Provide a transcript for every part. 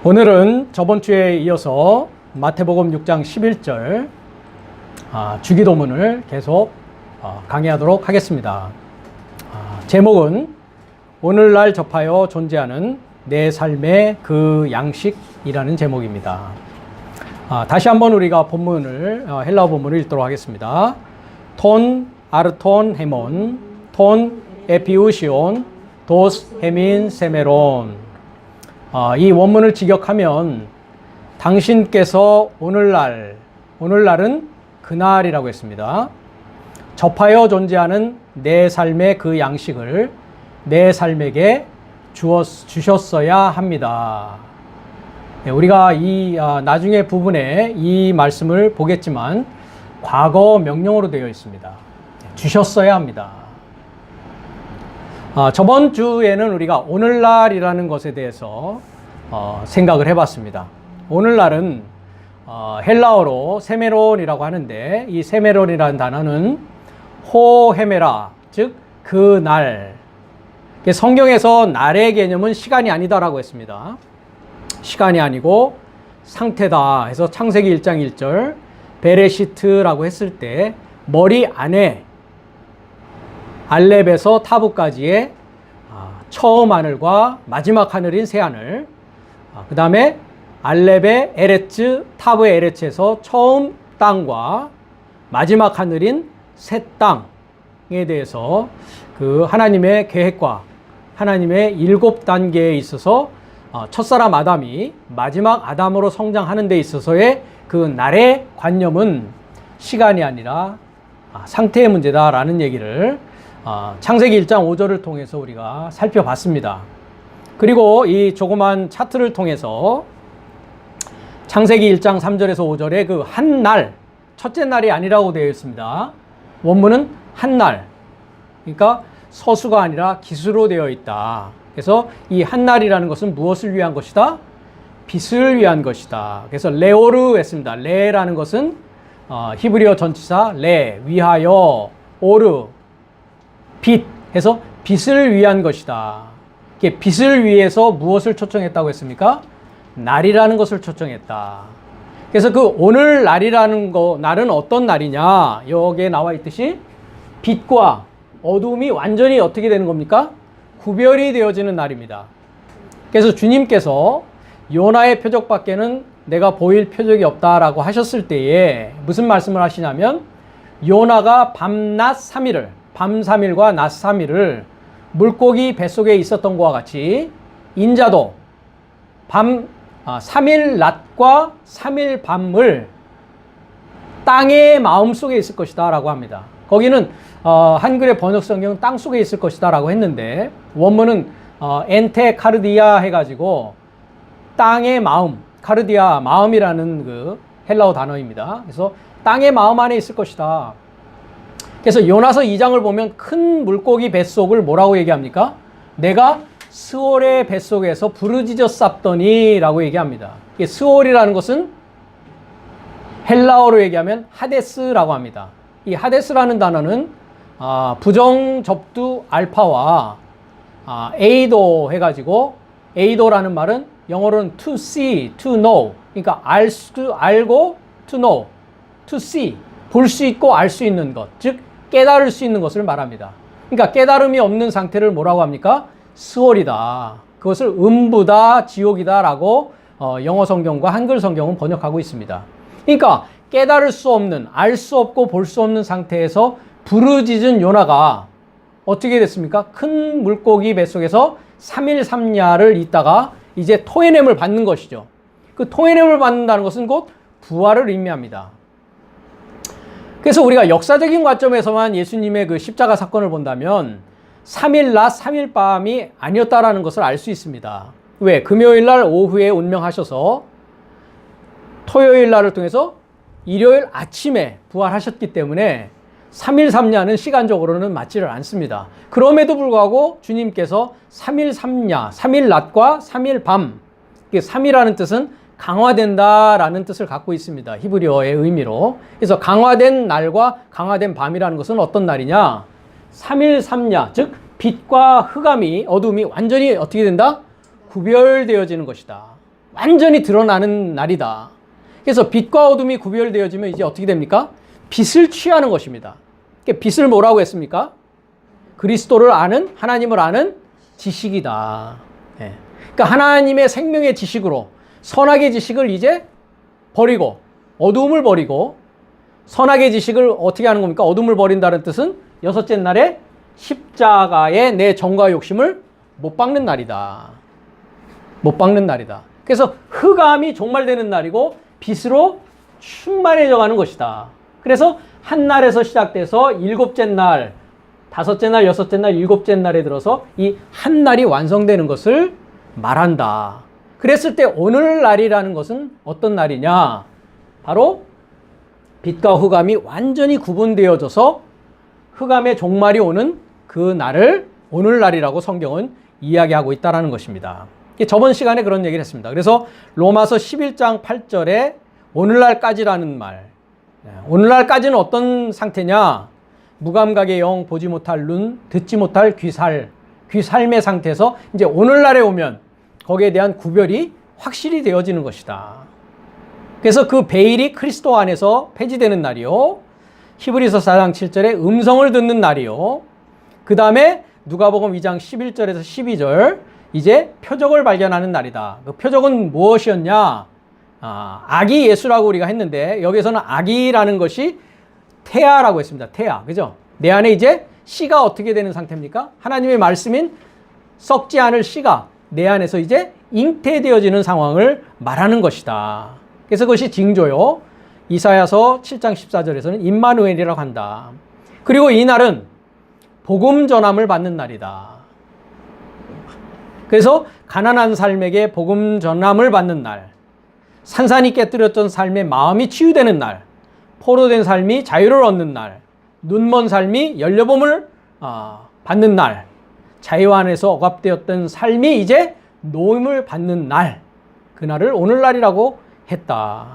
오늘은 저번 주에 이어서 마태복음 6장 11절 주기도문을 계속 강의하도록 하겠습니다. 제목은 오늘날 접하여 존재하는 내 삶의 그 양식이라는 제목입니다. 다시 한번 우리가 본문을 헬라어 본문을 읽도록 하겠습니다. 톤 아르톤 헤몬 톤 에피우시온 도스 헤민 세메론. 이 원문을 직역하면 당신께서 오늘날은 그날이라고 했습니다. 접하여 존재하는 내 삶의 그 양식을 내 삶에게 주셨어야 합니다. 우리가 이 나중에 부분에 이 말씀을 보겠지만 과거 명령어로 되어 있습니다. 주셨어야 합니다. 저번 주에는 우리가 오늘날이라는 것에 대해서 생각을 해봤습니다. 오늘날은 헬라어로 세메론이라고 하는데 이 세메론이라는 단어는 호헤메라, 즉 그날. 성경에서 날의 개념은 시간이 아니다라고 했습니다. 시간이 아니고 상태다 해서 창세기 1장 1절 베레시트라고 했을 때 머리 안에 알렙에서 타브까지의 처음 하늘과 마지막 하늘인 새 하늘, 그 다음에 알렙의 에레츠, 타브의 에레츠에서 처음 땅과 마지막 하늘인 새 땅에 대해서 그 하나님의 계획과 하나님의 7단계에 있어서 첫사람 아담이 마지막 아담으로 성장하는 데 있어서의 그 날의 관념은 시간이 아니라 상태의 문제다라는 얘기를 창세기 1장 5절을 통해서 우리가 살펴봤습니다. 그리고 이 조그만 차트를 통해서 창세기 1장 3절에서 5절에 그 한 날, 첫째 날이 아니라고 되어 있습니다. 원문은 한 날, 그러니까 서수가 아니라 기수로 되어 있다. 그래서 이 한 날이라는 것은 무엇을 위한 것이다? 빛을 위한 것이다. 그래서 레오르 했습니다. 레라는 것은 히브리어 전치사 레, 위하여, 오르, 빛 해서 빛을 위한 것이다. 이게 빛을 위해서 무엇을 초청했다고 했습니까? 날이라는 것을 초청했다. 그래서 그 오늘 날이라는 날은 어떤 날이냐? 여기에 나와 있듯이 빛과 어두움이 완전히 어떻게 되는 겁니까? 구별이 되어지는 날입니다. 그래서 주님께서 요나의 표적밖에는 내가 보일 표적이 없다라고 하셨을 때에 무슨 말씀을 하시냐면 요나가 밤낮 3일을 밤 3일과 낮 3일을 물고기 뱃속에 있었던 것과 같이 인자도 3일 낮과 3일 밤을 땅의 마음속에 있을 것이다 라고 합니다. 거기는 한글의 번역 성경은 땅 속에 있을 것이다 라고 했는데 원문은 엔테 카르디아 해가지고 땅의 마음, 카르디아 마음이라는 그 헬라어 단어입니다. 그래서 땅의 마음 안에 있을 것이다. 그래서 요나서 2장을 보면 큰 물고기 뱃속을 뭐라고 얘기합니까? 내가 스올의 뱃속에서 부르짖어 쌌더니 라고 얘기합니다. 스올이라는 것은 헬라어로 얘기하면 하데스라고 합니다. 이 하데스라는 단어는 부정 접두 알파와 에이도 해가지고 에이도라는 말은 영어로는 to see, to know. 그러니까 알고 to know, to see. 볼 수 있고 알 수 있는 것. 즉 깨달을 수 있는 것을 말합니다. 그러니까 깨달음이 없는 상태를 뭐라고 합니까? 스월이다. 그것을 음부다, 지옥이다 라고 영어 성경과 한글 성경은 번역하고 있습니다. 그러니까 깨달을 수 없는, 알 수 없고 볼 수 없는 상태에서 부르짖은 요나가 어떻게 됐습니까? 큰 물고기 뱃속에서 3일 3야를 있다가 이제 토해냄을 받는 것이죠. 그 토해냄을 받는다는 것은 곧 부활을 의미합니다. 그래서 우리가 역사적인 관점에서만 예수님의 그 십자가 사건을 본다면 3일 낮 3일 밤이 아니었다라는 것을 알 수 있습니다. 왜? 금요일 날 오후에 운명하셔서 토요일 날을 통해서 일요일 아침에 부활하셨기 때문에 3일 3야는 시간적으로는 맞지를 않습니다. 그럼에도 불구하고 주님께서 3일 3야, 3일 낮과 3일 밤, 3이라는 뜻은 강화된다라는 뜻을 갖고 있습니다. 히브리어의 의미로. 그래서 강화된 날과 강화된 밤이라는 것은 어떤 날이냐? 3일 3야, 즉 빛과 흑암이, 어둠이 완전히 어떻게 된다? 구별되어지는 것이다. 완전히 드러나는 날이다. 그래서 빛과 어둠이 구별되어지면 이제 어떻게 됩니까? 빛을 취하는 것입니다. 빛을 뭐라고 했습니까? 그리스도를 아는, 하나님을 아는 지식이다. 예. 그러니까 하나님의 생명의 지식으로 선악의 지식을 이제 버리고 어두움을 버리고 선악의 지식을 어떻게 하는 겁니까? 어둠을 버린다는 뜻은 여섯째 날에 십자가에 내 정과 욕심을 못 박는 날이다. 못 박는 날이다. 그래서 흑암이 종말되는 날이고 빛으로 충만해져 가는 것이다. 그래서 한 날에서 시작돼서 일곱째 날, 다섯째 날, 여섯째 날, 일곱째 날에 들어서 이 한 날이 완성되는 것을 말한다. 그랬을 때 오늘날이라는 것은 어떤 날이냐? 바로 빛과 흑암이 완전히 구분되어져서 흑암의 종말이 오는 그 날을 오늘날이라고 성경은 이야기하고 있다는 것입니다. 저번 시간에 그런 얘기를 했습니다. 그래서 로마서 11장 8절에 오늘날까지라는 말, 오늘날까지는 어떤 상태냐? 무감각의 영, 보지 못할 눈, 듣지 못할 귀삶의 상태에서 이제 오늘날에 오면 거기에 대한 구별이 확실히 되어지는 것이다. 그래서 그 베일이 그리스도 안에서 폐지되는 날이요. 히브리서 4장 7절에 음성을 듣는 날이요. 그 다음에 누가복음 2장 11절에서 12절 이제 표적을 발견하는 날이다. 그 표적은 무엇이었냐? 아기 예수라고 우리가 했는데 여기서는 아기라는 것이 태아라고 했습니다. 태아. 그죠? 내 안에 이제 씨가 어떻게 되는 상태입니까? 하나님의 말씀인 썩지 않을 씨가 내 안에서 이제 잉태되어지는 상황을 말하는 것이다. 그래서 그것이 징조요. 이사야서 7장 14절에서는 임마누엘이라고 한다. 그리고 이 날은 복음 전함을 받는 날이다. 그래서 가난한 삶에게 복음 전함을 받는 날, 산산이 깨뜨렸던 삶의 마음이 치유되는 날, 포로된 삶이 자유를 얻는 날, 눈먼 삶이 열려봄을 받는 날, 자유 안에서 억압되었던 삶이 이제 노임을 받는 날, 그날을 오늘날이라고 했다.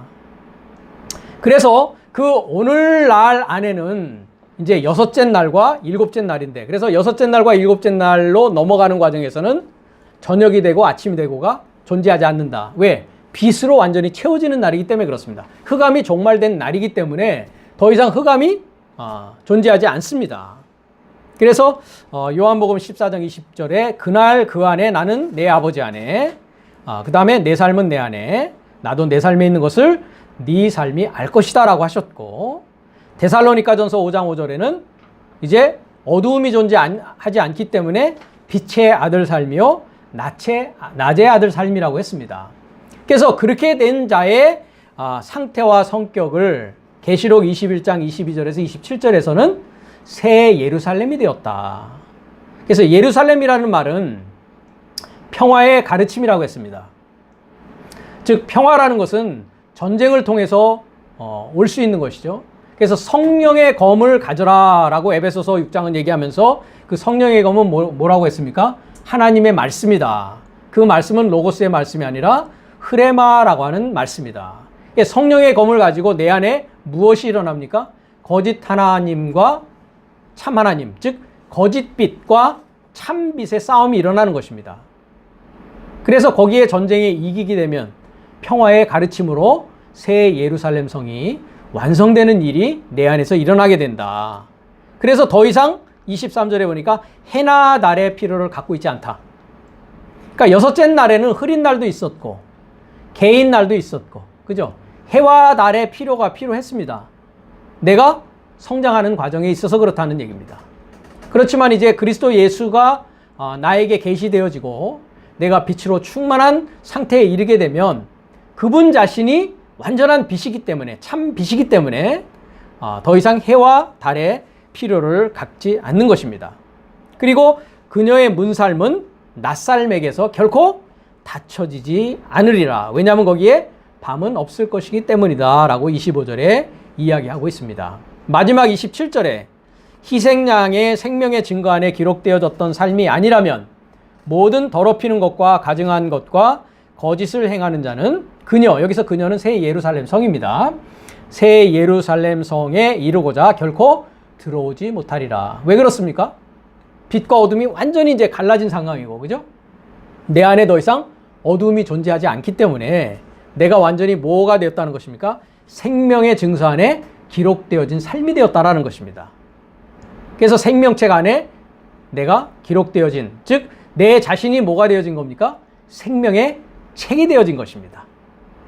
그래서 그 오늘날 안에는 이제 여섯째 날과 일곱째 날인데, 그래서 여섯째 날과 일곱째 날로 넘어가는 과정에서는 저녁이 되고 아침이 되고가 존재하지 않는다. 왜? 빛으로 완전히 채워지는 날이기 때문에 그렇습니다. 흑암이 종말된 날이기 때문에 더 이상 흑암이 존재하지 않습니다. 그래서 요한복음 14장 20절에 그날 그 안에 나는 내 아버지 안에, 그 다음에 내 삶은 내 안에, 나도 내 삶에 있는 것을 네 삶이 알 것이다 라고 하셨고, 데살로니가전서 5장 5절에는 이제 어두움이 존재하지 않기 때문에 빛의 아들 삶이요 낮의 아들 삶이라고 했습니다. 그래서 그렇게 된 자의 상태와 성격을 계시록 21장 22절에서 27절에서는 새 예루살렘이 되었다. 그래서 예루살렘이라는 말은 평화의 가르침이라고 했습니다. 즉 평화라는 것은 전쟁을 통해서 올 수 있는 것이죠. 그래서 성령의 검을 가져라 라고 에베소서 6장은 얘기하면서 그 성령의 검은 뭐라고 했습니까? 하나님의 말씀이다. 그 말씀은 로고스의 말씀이 아니라 흐레마라고 하는 말씀이다. 성령의 검을 가지고 내 안에 무엇이 일어납니까? 거짓 하나님과 참 하나님, 즉 거짓 빛과 참 빛의 싸움이 일어나는 것입니다. 그래서 거기에 전쟁에 이기게 되면 평화의 가르침으로 새 예루살렘 성이 완성되는 일이 내 안에서 일어나게 된다. 그래서 더 이상 23절에 보니까 해나 달의 필요를 갖고 있지 않다. 그러니까 여섯째 날에는 흐린 날도 있었고 개인 날도 있었고, 그죠? 해와 달의 필요가 필요했습니다. 내가 성장하는 과정에 있어서 그렇다는 얘기입니다. 그렇지만 이제 그리스도 예수가 나에게 계시되어지고 내가 빛으로 충만한 상태에 이르게 되면 그분 자신이 완전한 빛이기 때문에, 참 빛이기 때문에 더 이상 해와 달의 필요를 갖지 않는 것입니다. 그리고 그녀의 문살은 낮살맥에서 결코 닫혀지지 않으리라. 왜냐하면 거기에 밤은 없을 것이기 때문이다 라고 25절에 이야기하고 있습니다. 마지막 27절에 희생양의 생명의 증거 안에 기록되어졌던 삶이 아니라면 모든 더럽히는 것과 가증한 것과 거짓을 행하는 자는 그녀, 여기서 그녀는 새 예루살렘 성입니다. 새 예루살렘 성에 이르고자 결코 들어오지 못하리라. 왜 그렇습니까? 빛과 어둠이 완전히 이제 갈라진 상황이고, 그죠? 내 안에 더 이상 어두움이 존재하지 않기 때문에 내가 완전히 뭐가 되었다는 것입니까? 생명의 증서 안에 기록되어진 삶이 되었다라는 것입니다. 그래서 생명책 안에 내가 기록되어진, 즉 내 자신이 뭐가 되어진 겁니까? 생명의 책이 되어진 것입니다.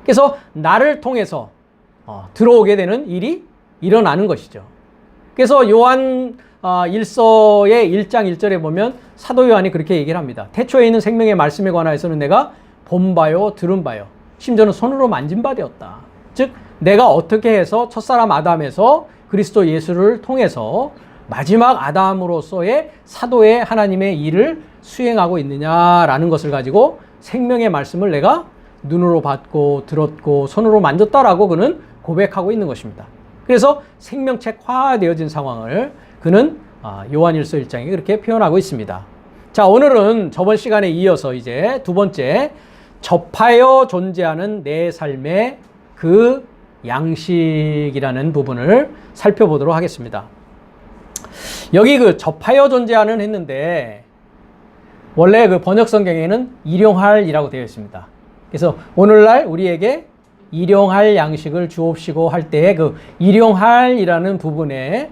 그래서 나를 통해서 들어오게 되는 일이 일어나는 것이죠. 그래서 요한 1서의 1장 1절에 보면 사도 요한이 그렇게 얘기를 합니다. 태초에 있는 생명의 말씀에 관하여서는 내가 본 바요 들은 바요 심지어는 손으로 만진 바 되었다. 즉 내가 어떻게 해서 첫사람 아담에서 그리스도 예수를 통해서 마지막 아담으로서의 사도의 하나님의 일을 수행하고 있느냐라는 것을 가지고 생명의 말씀을 내가 눈으로 봤고 들었고 손으로 만졌다라고 그는 고백하고 있는 것입니다. 그래서 생명책화되어진 상황을 그는 요한일서 1장에 그렇게 표현하고 있습니다. 자, 오늘은 저번 시간에 이어서 이제 두 번째 접하여 존재하는 내 삶의 그 양식이라는 부분을 살펴보도록 하겠습니다. 여기 그 접하여 존재하는 했는데 원래 그 번역 성경에는 일용할이라고 되어 있습니다. 그래서 오늘날 우리에게 일용할 양식을 주옵시고 할 때에 그 일용할이라는 부분에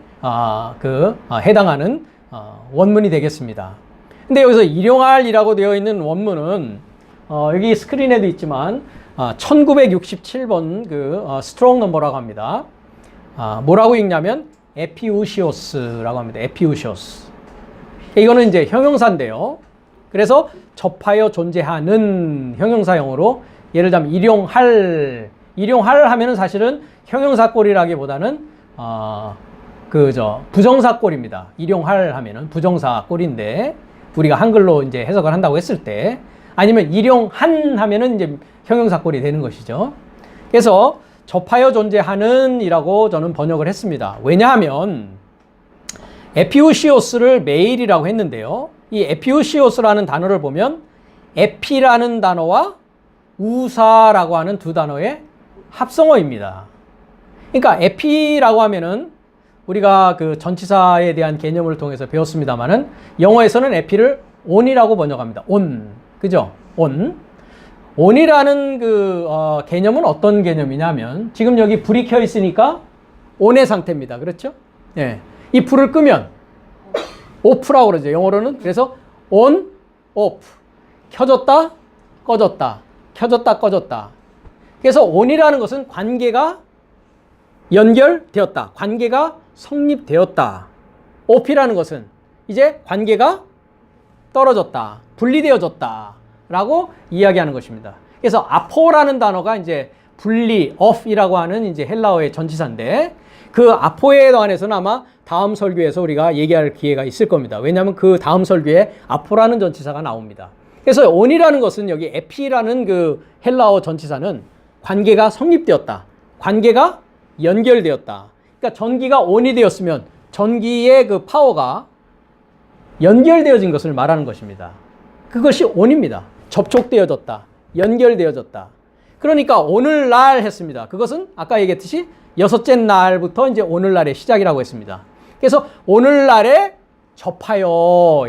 해당하는 원문이 되겠습니다. 근데 여기서 일용할이라고 되어 있는 원문은 여기 스크린에도 있지만 1967번 그 스트롱 넘버라고 합니다. 뭐라고 읽냐면 에피우시오스라고 합니다. 에피우시오스. 이거는 이제 형용사인데요. 그래서 접하여 존재하는 형용사형으로 예를 들면 일용할 하면은 사실은 형용사꼴이라기보다는 부정사꼴입니다. 일용할 하면은 부정사꼴인데 우리가 한글로 이제 해석을 한다고 했을 때 아니면 일용한 하면은 이제 형용사꼴이 되는 것이죠. 그래서 접하여 존재하는 이라고 저는 번역을 했습니다. 왜냐하면 에피우시오스를 메일이라고 했는데요. 이 에피우시오스라는 단어를 보면 에피라는 단어와 우사라고 하는 두 단어의 합성어입니다. 그러니까 에피라고 하면은 우리가 그 전치사에 대한 개념을 통해서 배웠습니다만은 영어에서는 에피를 on이라고 번역합니다. on. 그죠? on. on이라는 개념은 어떤 개념이냐면 지금 여기 불이 켜 있으니까 on의 상태입니다. 그렇죠? 예. 이 불을 끄면 off라고 그러죠. 영어로는. 그래서 on, off. 켜졌다, 꺼졌다. 켜졌다, 꺼졌다. 그래서 on이라는 것은 관계가 연결되었다. 관계가 성립되었다. off이라는 것은 이제 관계가 떨어졌다. 분리되어졌다. 라고 이야기하는 것입니다. 그래서 아포라는 단어가 이제 분리, off이라고 하는 이제 헬라어의 전치사인데 그 아포에 관해서는 아마 다음 설교에서 우리가 얘기할 기회가 있을 겁니다. 왜냐하면 그 다음 설교에 아포라는 전치사가 나옵니다. 그래서 on이라는 것은 여기 에피라는 그 헬라어 전치사는 관계가 성립되었다. 관계가 연결되었다. 그러니까 전기가 on이 되었으면 전기의 그 파워가 연결되어진 것을 말하는 것입니다. 그것이 on입니다. 접촉되어졌다. 연결되어졌다. 그러니까 오늘날 했습니다. 그것은 아까 얘기했듯이 여섯째 날부터 이제 오늘날의 시작이라고 했습니다. 그래서 오늘날에 접하여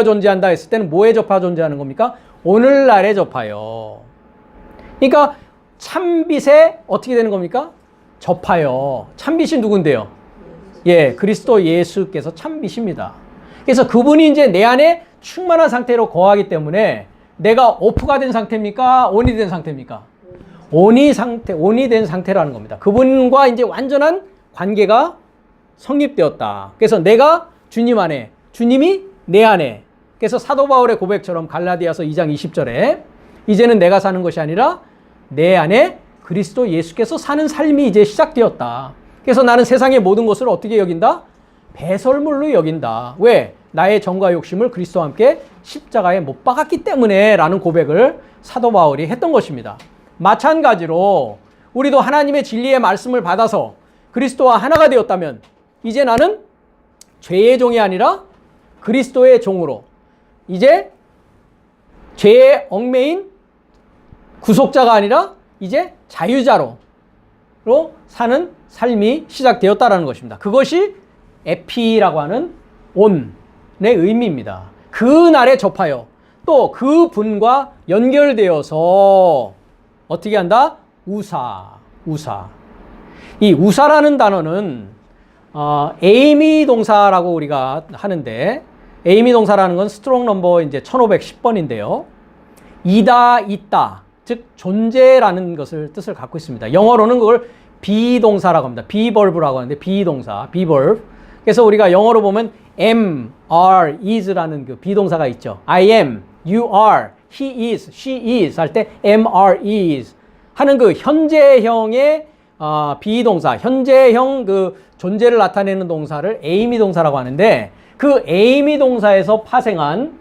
존재한다 했을 때는 뭐에 접하여 존재하는 겁니까? 오늘날에 접하여. 그러니까 참빛에 어떻게 되는 겁니까? 접하여. 참빛이 누군데요? 예, 그리스도 예수께서 참빛입니다. 그래서 그분이 이제 내 안에 충만한 상태로 거하기 때문에 내가 오프가 된 상태입니까? 온이 된 상태입니까? 온이 된 상태라는 겁니다. 그분과 이제 완전한 관계가 성립되었다. 그래서 내가 주님 안에, 주님이 내 안에. 그래서 사도 바울의 고백처럼 갈라디아서 2장 20절에 이제는 내가 사는 것이 아니라 내 안에 그리스도 예수께서 사는 삶이 이제 시작되었다. 그래서 나는 세상의 모든 것을 어떻게 여긴다? 배설물로 여긴다. 왜? 나의 정과 욕심을 그리스도와 함께 십자가에 못 박았기 때문에 라는 고백을 사도 바울이 했던 것입니다. 마찬가지로 우리도 하나님의 진리의 말씀을 받아서 그리스도와 하나가 되었다면 이제 나는 죄의 종이 아니라 그리스도의 종으로 이제 죄의 얽매인 구속자가 아니라 이제 자유자로 사는 삶이 시작되었다는 것입니다. 그것이 에피라고 하는 온의 의미입니다. 그 날에 접하여 또 그 분과 연결되어서 어떻게 한다? 우사. 이 우사라는 단어는 에이미 동사라고 우리가 하는데, 에이미 동사라는 건 스트롱 넘버 이제 1510번인데요. 이다, 있다, 즉 존재라는 것을 뜻을 갖고 있습니다. 영어로는 그걸 비동사라고 합니다. 비벌브라고 하는데 비동사, 비벌브. 그래서 우리가 영어로 보면 am, are, is라는 그 비동사가 있죠. I am, you are, he is, she is 할 때 am, are, is 하는 그 현재형의 비동사, 현재형 그 존재를 나타내는 동사를 에이미 동사라고 하는데, 그 에이미 동사에서 파생한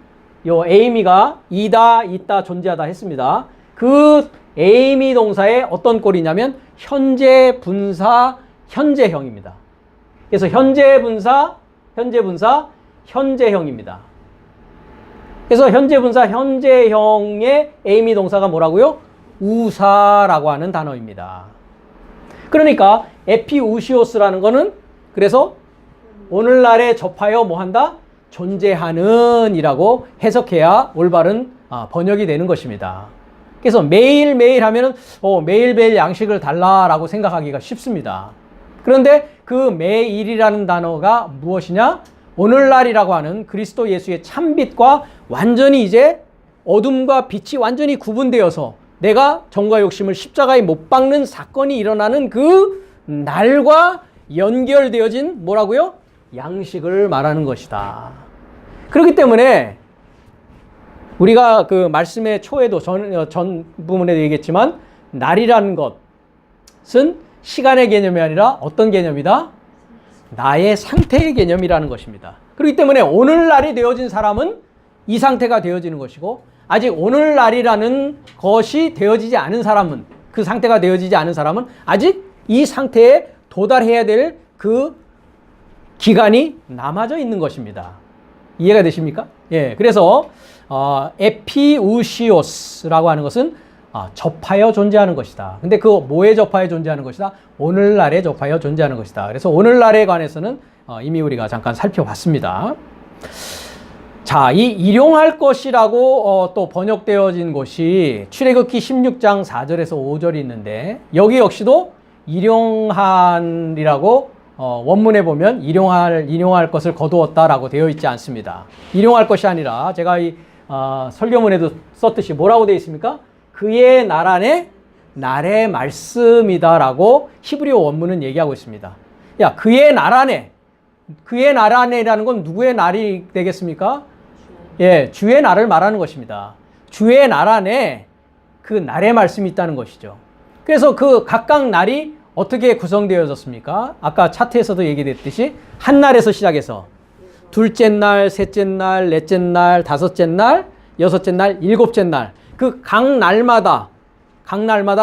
요 에이미가 이다, 있다, 존재하다 했습니다. 그 에이미 동사의 어떤 꼴이냐면 현재 분사, 현재형입니다. 그래서 현재 분사, 현재형입니다. 그래서 현재 분사, 현재형의 에이미 동사가 뭐라고요? 우사라고 하는 단어입니다. 그러니까 에피우시오스라는 거는 그래서 오늘날에 접하여 뭐 한다? 존재하는 이라고 해석해야 올바른 번역이 되는 것입니다. 그래서 매일매일 하면은 매일매일 양식을 달라라고 생각하기가 쉽습니다. 그런데 그 매일이라는 단어가 무엇이냐? 오늘날이라고 하는 그리스도 예수의 참빛과 완전히 이제 어둠과 빛이 완전히 구분되어서 내가 정과 욕심을 십자가에 못 박는 사건이 일어나는 그 날과 연결되어진 뭐라고요? 양식을 말하는 것이다. 그렇기 때문에 우리가 그 말씀의 초에도 전 부분에도 얘기했지만 날이라는 것은 시간의 개념이 아니라 어떤 개념이다? 나의 상태의 개념이라는 것입니다. 그렇기 때문에 오늘날이 되어진 사람은 이 상태가 되어지는 것이고, 아직 오늘날이라는 것이 되어지지 않은 사람은, 그 상태가 되어지지 않은 사람은 아직 이 상태에 도달해야 될 그 기간이 남아져 있는 것입니다. 이해가 되십니까? 예, 그래서 에피우시오스라고 하는 것은 접하여 존재하는 것이다. 근데 그 뭐에 접하여 존재하는 것이다? 오늘날에 접하여 존재하는 것이다. 그래서 오늘날에 관해서는 이미 우리가 잠깐 살펴봤습니다. 자, 이 일용할 것이라고 또 번역되어진 것이 출애굽기 16장 4절에서 5절이 있는데, 여기 역시도 일용한이라고 원문에 보면 일용할 것을 거두었다라고 되어 있지 않습니다. 일용할 것이 아니라 제가 이 설교문에도 썼듯이 뭐라고 되어 있습니까? 그의 날 안에 날의 말씀이다라고 히브리어 원문은 얘기하고 있습니다. 야, 그의 날 안에라는 건 누구의 날이 되겠습니까? 예, 주의 날을 말하는 것입니다. 주의 날 안에 그 날의 말씀이 있다는 것이죠. 그래서 그 각각 날이 어떻게 구성되어졌습니까? 아까 차트에서도 얘기됐듯이 한 날에서 시작해서 둘째 날, 셋째 날, 넷째 날, 다섯째 날, 여섯째 날, 일곱째 날, 그 각 날마다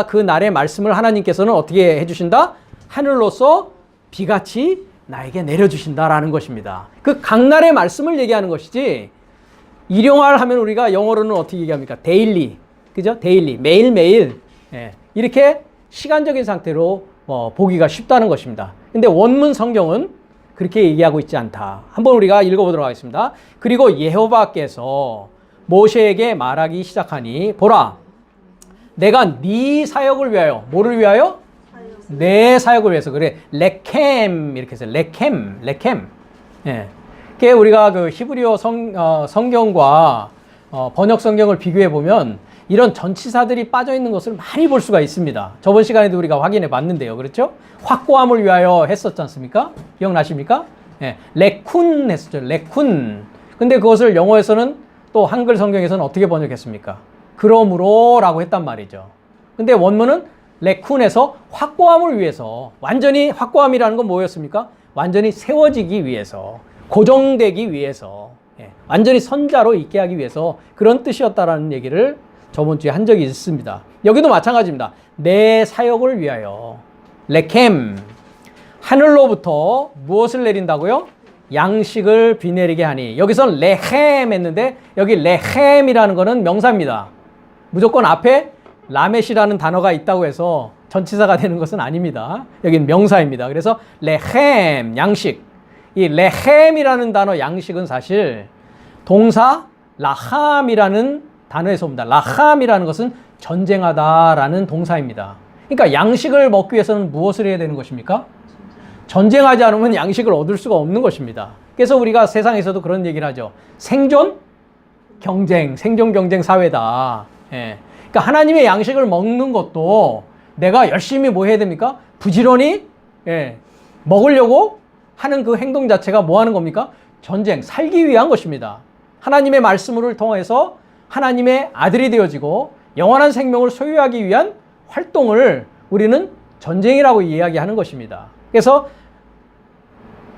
그 날의 말씀을 하나님께서는 어떻게 해주신다? 하늘로서 비같이 나에게 내려주신다라는 것입니다. 그 각 날의 말씀을 얘기하는 것이지, 일용할 하면 우리가 영어로는 어떻게 얘기합니까? 데일리, 그죠? 데일리, 매일매일. 예, 이렇게 시간적인 상태로 보기가 쉽다는 것입니다. 근데 원문 성경은 그렇게 얘기하고 있지 않다. 한번 우리가 읽어보도록 하겠습니다. 그리고 여호와께서 모세에게 말하기 시작하니, 보라, 내가 네 사역을 위하여, 뭐를 위하여? 내 사역을 위해서. 그래, 레켐 이렇게 해서 레켐. 예. 그게 우리가 그 히브리어 성경과 번역 성경을 비교해 보면 이런 전치사들이 빠져 있는 것을 많이 볼 수가 있습니다. 저번 시간에도 우리가 확인해 봤는데요. 그렇죠? 확고함을 위하여 했었지 않습니까? 기억나십니까? 예. 레쿤 했었죠. 레쿤. 근데 그것을 영어에서는 또 한글 성경에서는 어떻게 번역했습니까? 그러므로라고 했단 말이죠. 근데 원문은 레쿤에서 확고함을 위해서, 완전히 확고함이라는 건 뭐였습니까? 완전히 세워지기 위해서, 고정되기 위해서, 완전히 선자로 있게 하기 위해서 그런 뜻이었다라는 얘기를 저번 주에 한 적이 있습니다. 여기도 마찬가지입니다. 내 사역을 위하여. 레켐. 하늘로부터 무엇을 내린다고요? 양식을 비 내리게 하니. 여기선 레헴 했는데 여기 레헴이라는 거는 명사입니다. 무조건 앞에 라멧이라는 단어가 있다고 해서 전치사가 되는 것은 아닙니다. 여긴 명사입니다. 그래서 레헴, 양식. 이 레헴이라는 단어 양식은 사실 동사 라함이라는 단어에서 옵니다. 라함이라는 것은 전쟁하다라는 동사입니다. 그러니까 양식을 먹기 위해서는 무엇을 해야 되는 것입니까? 전쟁하지 않으면 양식을 얻을 수가 없는 것입니다. 그래서 우리가 세상에서도 그런 얘기를 하죠. 생존 경쟁 사회다. 예. 그러니까 하나님의 양식을 먹는 것도 내가 열심히 뭐 해야 됩니까? 부지런히 먹으려고 하는 그 행동 자체가 뭐 하는 겁니까? 전쟁, 살기 위한 것입니다. 하나님의 말씀을 통해서 하나님의 아들이 되어지고 영원한 생명을 소유하기 위한 활동을 우리는 전쟁이라고 이야기하는 것입니다. 그래서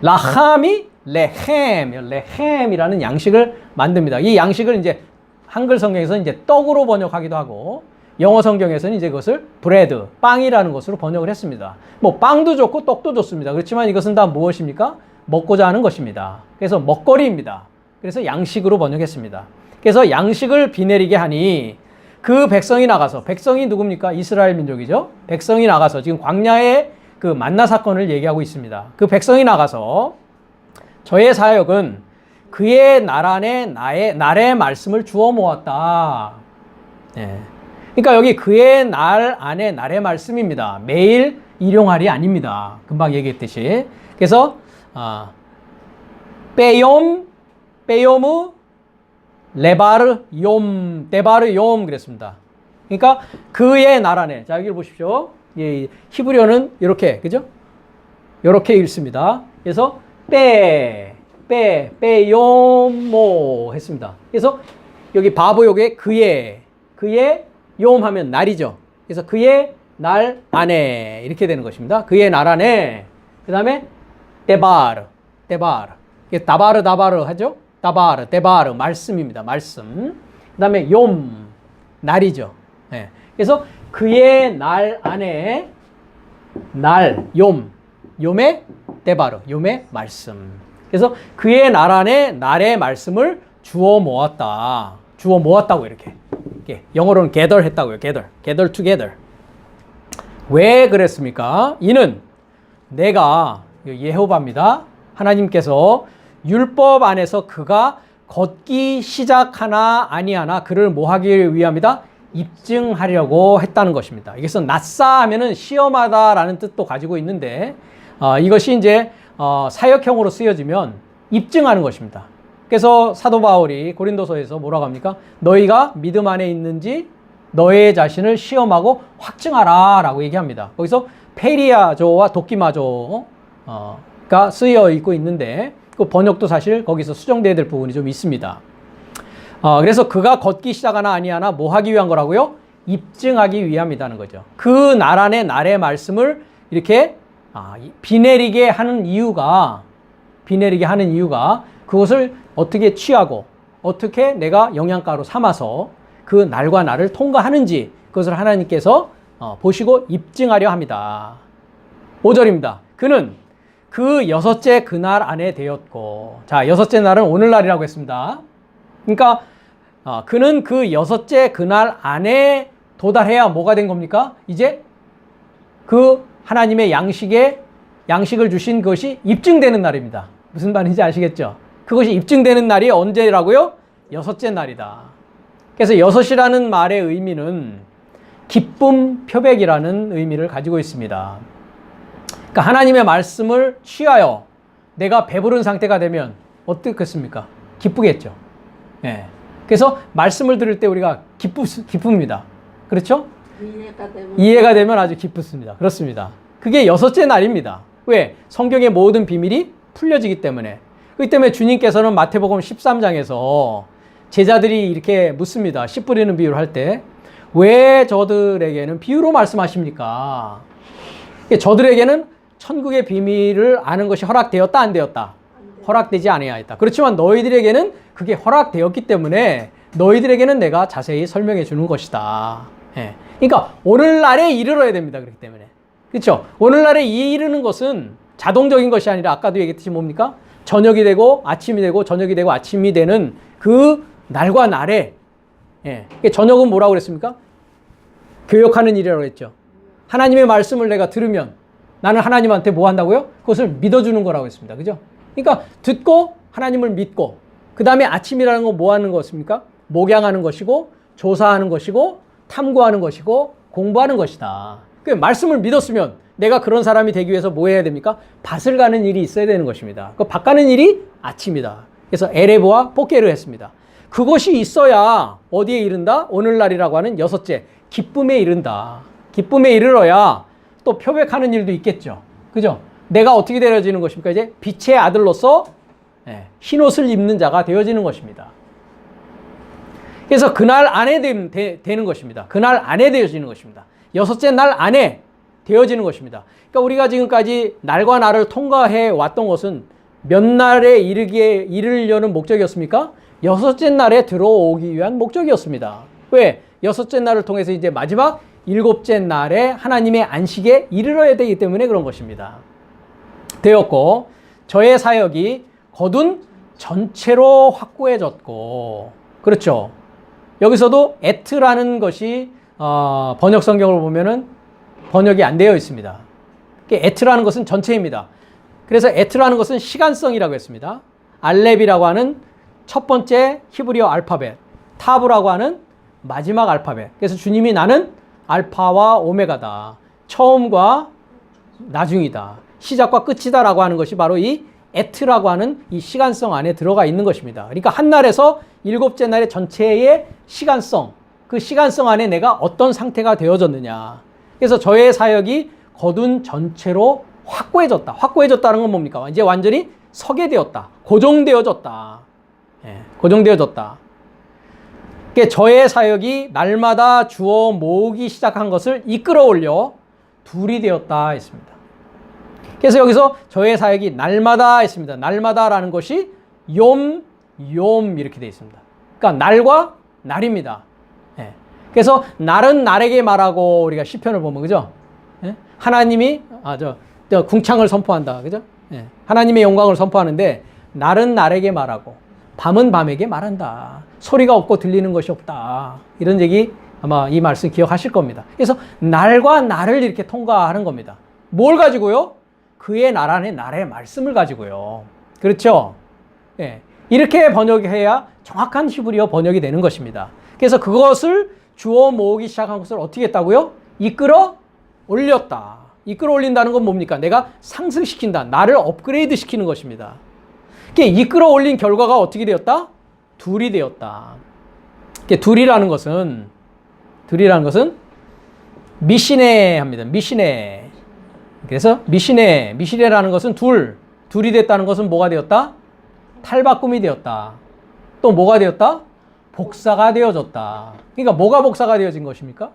라함이 레헴이라는 양식을 만듭니다. 이 양식을 이제 한글 성경에서는 이제 떡으로 번역하기도 하고 영어 성경에서는 이제 그것을 브레드, 빵이라는 것으로 번역을 했습니다. 뭐 빵도 좋고 떡도 좋습니다. 그렇지만 이것은 다 무엇입니까? 먹고자 하는 것입니다. 그래서 먹거리입니다. 그래서 양식으로 번역했습니다. 그래서 양식을 비 내리게 하니 그 백성이 나가서, 백성이 누굽니까? 이스라엘 민족이죠. 백성이 나가서 지금 광야의 그 만나 사건을 얘기하고 있습니다. 그 백성이 나가서 저의 사역은 그의 날 안에 날의 말씀을 주워 모았다. 예. 그러니까 여기 그의 날 안에 날의 말씀입니다. 매일 일용할이 아닙니다. 금방 얘기했듯이. 그래서 빼요무 레바르 욤 그랬습니다. 그러니까 그의 날 안에. 자, 여기 보십시오. 예, 히브리어는 이렇게, 그죠? 이렇게 읽습니다. 그래서 빼요모 했습니다. 그래서 여기 바보 요게 그의 욤 하면 날이죠. 그래서 그의 날 안에 이렇게 되는 것입니다. 그의 날 안에. 그 다음에 데바르 다바르 하죠. 데바르 말씀입니다. 말씀. 그 다음에 욤 날이죠. 네. 그래서 그의 날 안에 욤의 데바르 욤의 말씀. 그래서 그의 날 안에 날의 말씀을 주워 모았다고 이렇게 영어로는 gather 했다고요. gather together. 왜 그랬습니까? 이는 내가 예호바입니다. 하나님께서 율법 안에서 그가 걷기 시작하나 아니하나 그를 뭐 하기 위함이다? 입증하려고 했다는 것입니다. 여기서 낫사 하면은 시험하다라는 뜻도 가지고 있는데 이것이 이제 사역형으로 쓰여지면 입증하는 것입니다. 그래서 사도 바울이 고린도서에서 뭐라고 합니까? 너희가 믿음 안에 있는지 너의 자신을 시험하고 확증하라 라고 얘기합니다. 거기서 페리아조와 도키마조가 쓰여 있고 있는데 그 번역도 사실 거기서 수정되어야 될 부분이 좀 있습니다. 그래서 그가 걷기 시작하나 아니하나 뭐 하기 위한 거라고요? 입증하기 위함이라는 거죠. 그 날 안에 날의 말씀을 이렇게 비 내리게 하는 이유가 그것을 어떻게 취하고 어떻게 내가 영양가로 삼아서 그 날과 날을 통과하는지 그것을 하나님께서 보시고 입증하려 합니다. 5절입니다. 그는 그 여섯째 그날 안에 되었고, 자, 여섯째 날은 오늘날이라고 했습니다. 그러니까 그는 그 여섯째 그날 안에 도달해야 뭐가 된 겁니까? 이제 그 하나님의 양식을 주신 것이 입증되는 날입니다. 무슨 말인지 아시겠죠? 그것이 입증되는 날이 언제라고요? 여섯째 날이다. 그래서 여섯이라는 말의 의미는 기쁨 표백이라는 의미를 가지고 있습니다. 그러니까 하나님의 말씀을 취하여 내가 배부른 상태가 되면 어떻겠습니까? 기쁘겠죠. 예. 그래서 말씀을 들을 때 우리가 기쁩니다. 그렇죠? 이해가 되면 아주 기쁘습니다. 그렇습니다. 그게 여섯째 날입니다. 왜? 성경의 모든 비밀이 풀려지기 때문에. 그렇기 때문에 주님께서는 마태복음 13장에서 제자들이 이렇게 묻습니다. 씨 뿌리는 비유를 할 때 왜 저들에게는 비유로 말씀하십니까? 저들에게는 천국의 비밀을 아는 것이 허락되었다, 안 되었다? 허락되지 아니하였다. 그렇지만 너희들에게는 그게 허락되었기 때문에 너희들에게는 내가 자세히 설명해 주는 것이다. 예. 그러니까 오늘날에 이르러야 됩니다. 그렇기 때문에. 그렇죠? 오늘날에 이르는 것은 자동적인 것이 아니라 아까도 얘기했듯이 뭡니까? 저녁이 되고 아침이 되고 저녁이 되고 아침이 되는 그 날과 날에 저녁은 뭐라고 그랬습니까? 교역하는 일이라고 했죠. 하나님의 말씀을 내가 들으면 나는 하나님한테 뭐 한다고요? 그것을 믿어주는 거라고 했습니다. 그죠? 그러니까 듣고 하나님을 믿고 그 다음에 아침이라는 건 뭐 하는 것입니까? 목양하는 것이고, 조사하는 것이고, 탐구하는 것이고, 공부하는 것이다. 그 말씀을 믿었으면 내가 그런 사람이 되기 위해서 뭐 해야 됩니까? 밭을 가는 일이 있어야 되는 것입니다. 그 밭 가는 일이 아침이다. 그래서 에레브와 포케를 했습니다. 그것이 있어야 어디에 이른다? 오늘날이라고 하는 여섯째, 기쁨에 이른다. 기쁨에 이르러야 또 표백하는 일도 있겠죠. 그죠? 내가 어떻게 되어지는 것입니까? 이제 빛의 아들로서 흰옷을 입는 자가 되어지는 것입니다. 그래서 그날 안에 되는 것입니다. 그날 안에 되어지는 것입니다. 여섯째 날 안에 되어지는 것입니다. 그러니까 우리가 지금까지 날과 날을 통과해 왔던 것은 몇 날에 이르려는 목적이었습니까? 여섯째 날에 들어오기 위한 목적이었습니다. 왜? 여섯째 날을 통해서 이제 마지막 일곱째 날에 하나님의 안식에 이르러야 되기 때문에 그런 것입니다. 되었고, 저의 사역이 거둔 전체로 확고해졌고, 그렇죠. 여기서도 에트라는 것이 번역 성경을 보면은 번역이 안 되어 있습니다. 에트라는 것은 전체입니다. 그래서 에트라는 것은 시간성이라고 했습니다. 알렙이라고 하는 첫 번째 히브리어 알파벳, 타브라고 하는 마지막 알파벳. 그래서 주님이 나는 알파와 오메가다. 처음과 나중이다. 시작과 끝이다 라고 하는 것이 바로 이 에트라고 하는 이 시간성 안에 들어가 있는 것입니다. 그러니까 한 날에서 일곱째 날의 전체의 시간성, 그 시간성 안에 내가 어떤 상태가 되어졌느냐. 그래서 저의 사역이 거둔 전체로 확고해졌다. 확고해졌다는 건 뭡니까? 이제 완전히 서게 되었다. 고정되어졌다. 고정되어졌다. 그러니까 저의 사역이 날마다 주어 모으기 시작한 것을 이끌어 올려 둘이 되었다 했습니다. 그래서 여기서 저의 사역이 날마다 했습니다. 날마다라는 것이 욤 이렇게 되어 있습니다. 그러니까 날과 날입니다. 그래서 날은 날에게 말하고 우리가 시편을 보면 그죠? 하나님이 궁창을 선포한다. 그죠? 하나님의 영광을 선포하는데 날은 날에게 말하고 밤은 밤에게 말한다. 소리가 없고 들리는 것이 없다. 이런 얘기 아마 이 말씀 기억하실 겁니다. 그래서 날과 날을 이렇게 통과하는 겁니다. 뭘 가지고요? 그의 날 안에 날의 말씀을 가지고요. 그렇죠? 이렇게 번역해야 정확한 히브리어 번역이 되는 것입니다. 그래서 그것을 주어 모으기 시작한 것을 어떻게 했다고요? 이끌어 올렸다. 이끌어 올린다는 건 뭡니까? 내가 상승시킨다. 나를 업그레이드 시키는 것입니다. 이끌어 올린 결과가 어떻게 되었다? 둘이 되었다. 둘이라는 것은 미시네 합니다. 미시네. 그래서 미시네라는 것은 둘이 됐다는 것은 뭐가 되었다? 탈바꿈이 되었다. 또 뭐가 되었다? 복사가 되어졌다. 그러니까 뭐가 복사가 되어진 것입니까?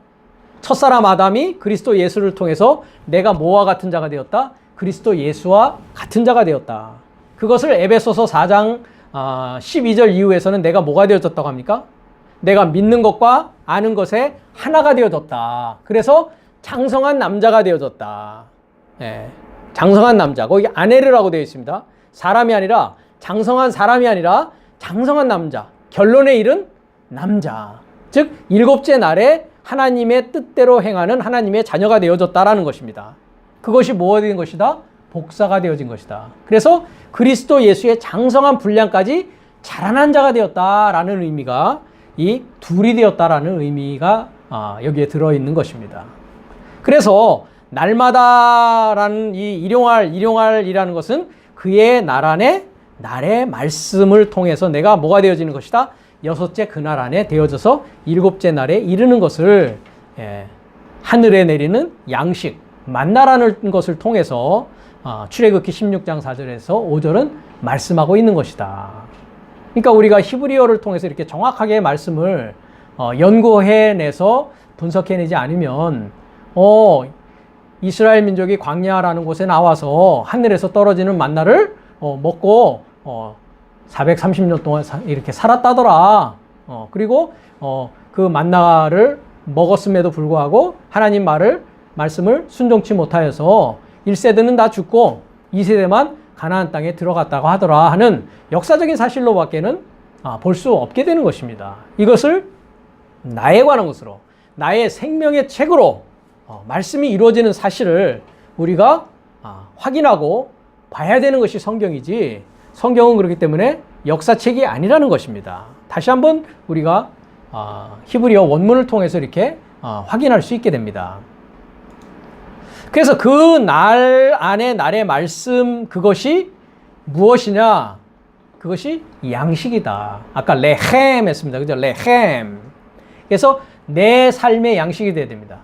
첫사람 아담이 그리스도 예수를 통해서 내가 뭐와 같은 자가 되었다? 그리스도 예수와 같은 자가 되었다. 그것을 에베소서 4장 12절 이후에서는 내가 뭐가 되어졌다고 합니까? 내가 믿는 것과 아는 것에 하나가 되어졌다. 그래서 장성한 남자가 되어졌다. 장성한 남자. 거기 아네르라고 되어 있습니다. 사람이 아니라 장성한 사람이 아니라 장성한 남자. 결론에 이른 남자. 즉 일곱째 날에 하나님의 뜻대로 행하는 하나님의 자녀가 되어졌다라는 것입니다. 그것이 뭐가 된 것이다? 복사가 되어진 것이다. 그래서 그리스도 예수의 장성한 분량까지 자라난 자가 되었다라는 의미가 이 둘이 되었다라는 의미가 여기에 들어있는 것입니다. 그래서 날마다라는 이 일용할이라는 것은 그의 날 안에 날의 말씀을 통해서 내가 뭐가 되어지는 것이다? 여섯째 그날 안에 되어져서 일곱째 날에 이르는 것을 하늘에 내리는 양식, 만나라는 것을 통해서 출애굽기 16장 4절에서 5절은 말씀하고 있는 것이다. 그러니까 우리가 히브리어를 통해서 이렇게 정확하게 말씀을 연구해내서 분석해내지 않으면 이스라엘 민족이 광야라는 곳에 나와서 하늘에서 떨어지는 만나를 먹고 430년 동안 이렇게 살았다더라. 그리고 그 만나를 먹었음에도 불구하고 하나님 말씀을 순종치 못하여서 1세대는 다 죽고 2세대만 가나안 땅에 들어갔다고 하더라 하는 역사적인 사실로밖에는 볼 수 없게 되는 것입니다. 이것을 나에 관한 것으로 나의 생명의 책으로 말씀이 이루어지는 사실을 우리가 확인하고 봐야 되는 것이 성경이지, 성경은 그렇기 때문에 역사책이 아니라는 것입니다. 다시 한번 우리가 히브리어 원문을 통해서 이렇게 확인할 수 있게 됩니다. 그래서 그 날 안에 날의 말씀, 그것이 무엇이냐? 그것이 양식이다. 아까 레헴 했습니다. 그죠? 레헴. 그래서 내 삶의 양식이 되어야 됩니다.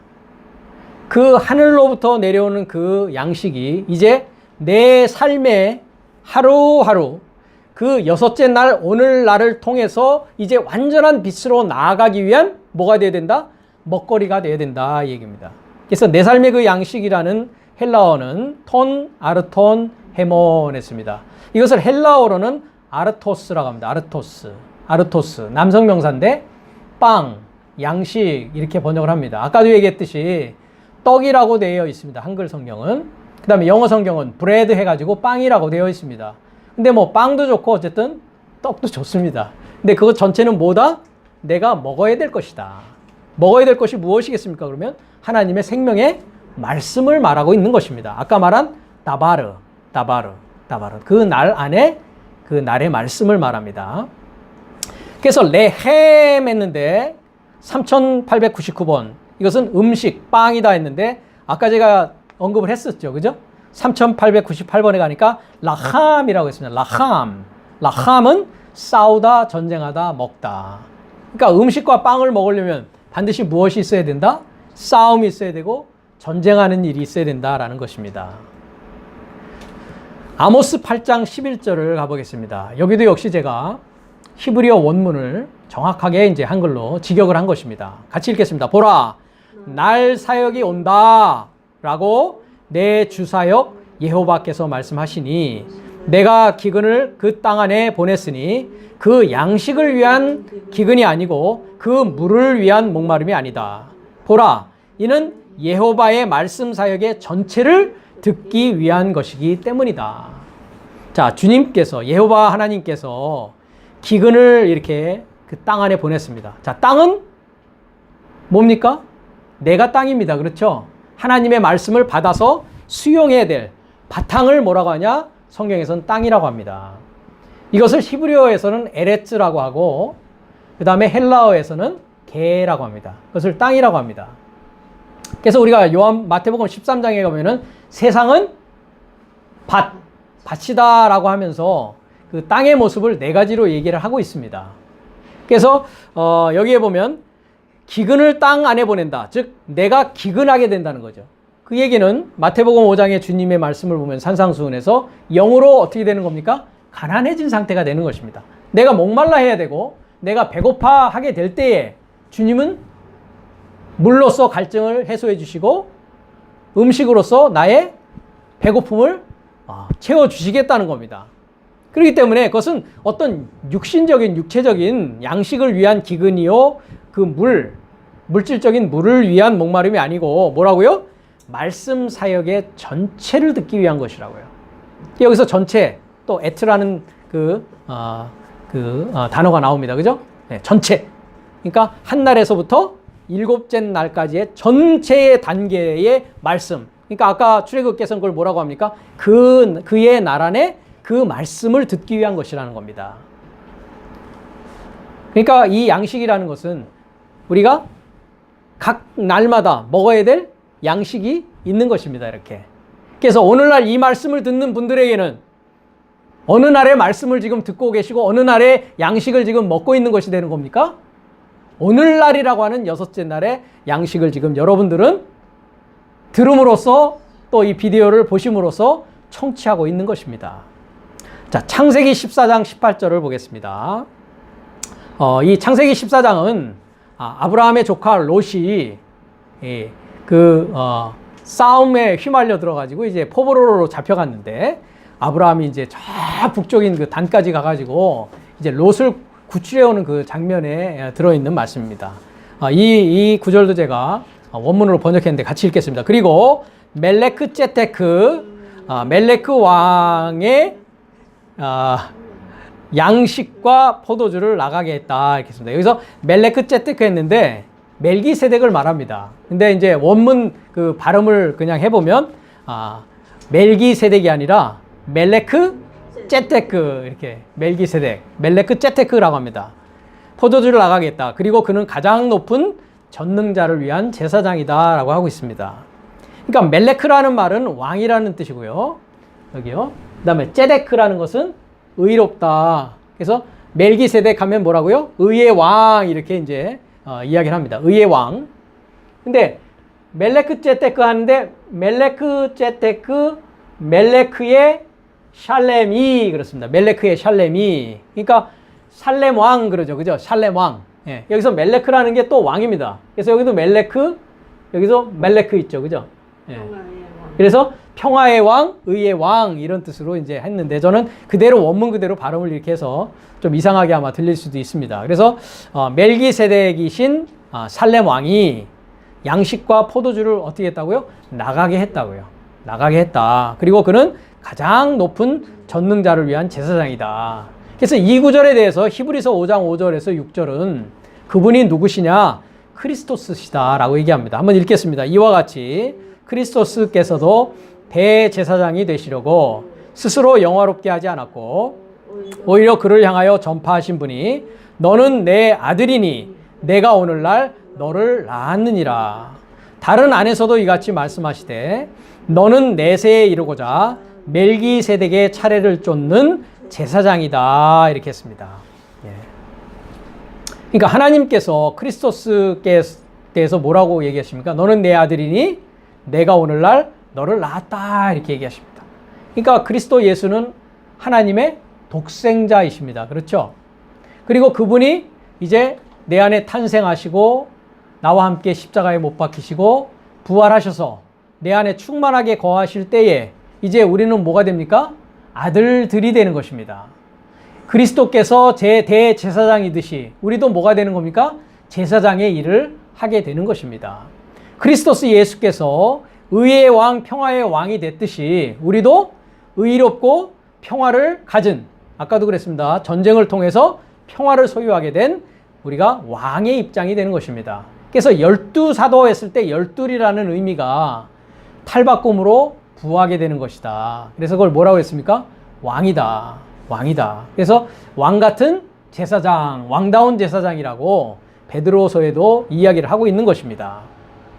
그 하늘로부터 내려오는 그 양식이 이제 내 삶의 하루하루 그 여섯째 날 오늘날을 통해서 이제 완전한 빛으로 나아가기 위한 뭐가 되어야 된다? 먹거리가 되어야 된다 이 얘기입니다. 그래서 내 삶의 그 양식이라는 헬라어는 톤, 아르톤, 헤몬했습니다. 이것을 헬라어로는 아르토스라고 합니다. 아르토스. 남성 명사인데 빵, 양식 이렇게 번역을 합니다. 아까도 얘기했듯이 떡이라고 되어 있습니다. 한글 성경은. 그 다음에 영어 성경은 브레드 해가지고 빵이라고 되어 있습니다. 근데 뭐 빵도 좋고 어쨌든 떡도 좋습니다. 근데 그것 전체는 뭐다? 내가 먹어야 될 것이다. 먹어야 될 것이 무엇이겠습니까? 그러면 하나님의 생명의 말씀을 말하고 있는 것입니다. 아까 말한 다바르. 그 날 안에 그 날의 말씀을 말합니다. 그래서 레헴 했는데 3899번 이것은 음식, 빵이다 했는데 아까 제가 언급을 했었죠. 그죠? 3898번에 가니까 라함이라고 했습니다. 라함은 싸우다, 전쟁하다, 먹다. 그러니까 음식과 빵을 먹으려면 반드시 무엇이 있어야 된다? 싸움이 있어야 되고 전쟁하는 일이 있어야 된다라는 것입니다. 아모스 8장 11절을 가보겠습니다. 여기도 역시 제가 히브리어 원문을 정확하게 이제 한글로 직역을 한 것입니다. 같이 읽겠습니다. 보라, 날 사역이 온다 라고 내 주사역 여호와께서 말씀하시니 내가 기근을 그 땅 안에 보냈으니 그 양식을 위한 기근이 아니고 그 물을 위한 목마름이 아니다. 보라, 이는 여호와의 말씀 사역의 전체를 듣기 위한 것이기 때문이다. 자, 주님께서 여호와 하나님께서 기근을 이렇게 그 땅 안에 보냈습니다. 자, 땅은 뭡니까? 내가 땅입니다. 그렇죠? 하나님의 말씀을 받아서 수용해야 될 바탕을 뭐라고 하냐? 성경에서는 땅이라고 합니다. 이것을 히브리어에서는 에레츠라고 하고 그 다음에 헬라어에서는 게라고 합니다. 그것을 땅이라고 합니다. 그래서 우리가 마태복음 13장에 가면은 세상은 밭이다라고 하면서 그 땅의 모습을 네 가지로 얘기를 하고 있습니다. 그래서 여기에 보면 기근을 땅 안에 보낸다. 즉 내가 기근하게 된다는 거죠. 그 얘기는 마태복음 5장의 주님의 말씀을 보면 산상수훈에서 영으로 어떻게 되는 겁니까? 가난해진 상태가 되는 것입니다. 내가 목말라 해야 되고 내가 배고파 하게 될 때에 주님은 물로써 갈증을 해소해 주시고 음식으로서 나의 배고픔을 채워주시겠다는 겁니다. 그렇기 때문에 그것은 어떤 육체적인 양식을 위한 기근이요, 그 물질적인 물을 위한 목마름이 아니고 뭐라고요? 말씀 사역의 전체를 듣기 위한 것이라고요. 여기서 전체, 또 에트라는 단어가 나옵니다. 그죠? 네, 전체. 그러니까 한 날에서부터 일곱째 날까지의 전체의 단계의 말씀. 그러니까 아까 출애굽께서는 그걸 뭐라고 합니까? 그의 날 안에 그 말씀을 듣기 위한 것이라는 겁니다. 그러니까 이 양식이라는 것은 우리가 각 날마다 먹어야 될 양식이 있는 것입니다. 이렇게. 그래서 오늘날 이 말씀을 듣는 분들에게는 어느 날의 말씀을 지금 듣고 계시고 어느 날의 양식을 지금 먹고 있는 것이 되는 겁니까? 오늘날이라고 하는 여섯째 날의 양식을 지금 여러분들은 들음으로써 또 이 비디오를 보심으로써 청취하고 있는 것입니다. 자, 창세기 14장 18절을 보겠습니다. 이 창세기 14장은 아브라함의 조카 롯이 싸움에 휘말려 들어가지고 이제 포로로 잡혀갔는데 아브라함이 이제 저 북쪽인 그 단까지 가가지고 이제 롯을 구출해오는 그 장면에 들어있는 말씀입니다. 이 구절도 제가 원문으로 번역했는데 같이 읽겠습니다. 그리고 멜레크 째테크 멜레크 왕의 양식과 포도주를 나가게 했다 이렇게 했습니다. 여기서 멜레크 째테크 했는데 멜기세덱을 말합니다. 근데 이제 원문 그 발음을 그냥 해보면 멜기세덱이 아니라 멜레크 째테크 이렇게 멜기세덱, 멜레크 째테크라고 합니다. 포도주를 나가겠다. 그리고 그는 가장 높은 전능자를 위한 제사장이다라고 하고 있습니다. 그러니까 멜레크라는 말은 왕이라는 뜻이고요. 여기요. 그다음에 째데크라는 것은 의롭다. 그래서 멜기세덱 하면 뭐라고요? 의의 왕 이렇게 이제 이야기를 합니다. 의의 왕. 근데 멜레크 째테크 하는데 멜레크 째테크 멜레크의 샬렘이 그렇습니다. 멜레크의 샬렘이. 그러니까 살렘 왕 그러죠. 그죠? 살렘 왕. 예. 여기서 멜레크라는 게 또 왕입니다. 그래서 여기도 멜레크, 여기도 멜레크 있죠. 그죠? 예. 그래서 평화의 왕, 의의 왕 이런 뜻으로 이제 했는데 저는 그대로 원문 그대로 발음을 이렇게 해서 좀 이상하게 아마 들릴 수도 있습니다. 그래서 멜기세덱이신 살렘 왕이 양식과 포도주를 어떻게 했다고요? 나가게 했다고요. 나가게 했다. 그리고 그는 가장 높은 전능자를 위한 제사장이다. 그래서 이 구절에 대해서 히브리서 5장 5절에서 6절은 그분이 누구시냐? 크리스토스시다라고 얘기합니다. 한번 읽겠습니다. 이와 같이 크리스토스께서도 대제사장이 되시려고 스스로 영화롭게 하지 않았고 오히려 그를 향하여 전파하신 분이 너는 내 아들이니 내가 오늘날 너를 낳았느니라. 다른 안에서도 이같이 말씀하시되 너는 내세에 이르고자 멜기세덱의 차례를 쫓는 제사장이다 이렇게 했습니다. 예. 그러니까 하나님께서 크리스토스께 대해서 뭐라고 얘기하십니까? 너는 내 아들이니 내가 오늘날 너를 낳았다 이렇게 얘기하십니다. 그러니까 그리스도 예수는 하나님의 독생자이십니다. 그렇죠? 그리고 그분이 이제 내 안에 탄생하시고 나와 함께 십자가에 못 박히시고 부활하셔서 내 안에 충만하게 거하실 때에 이제 우리는 뭐가 됩니까? 아들들이 되는 것입니다. 그리스도께서 제 대제사장이듯이 우리도 뭐가 되는 겁니까? 제사장의 일을 하게 되는 것입니다. 그리스도스 예수께서 의의 왕, 평화의 왕이 됐듯이 우리도 의롭고 평화를 가진, 아까도 그랬습니다. 전쟁을 통해서 평화를 소유하게 된 우리가 왕의 입장이 되는 것입니다. 그래서 12사도 했을 때 12이라는 의미가 탈바꿈으로 부하게 되는 것이다. 그래서 그걸 뭐라고 했습니까? 왕이다. 왕이다. 그래서 왕 같은 제사장, 왕다운 제사장이라고 베드로서에도 이야기를 하고 있는 것입니다.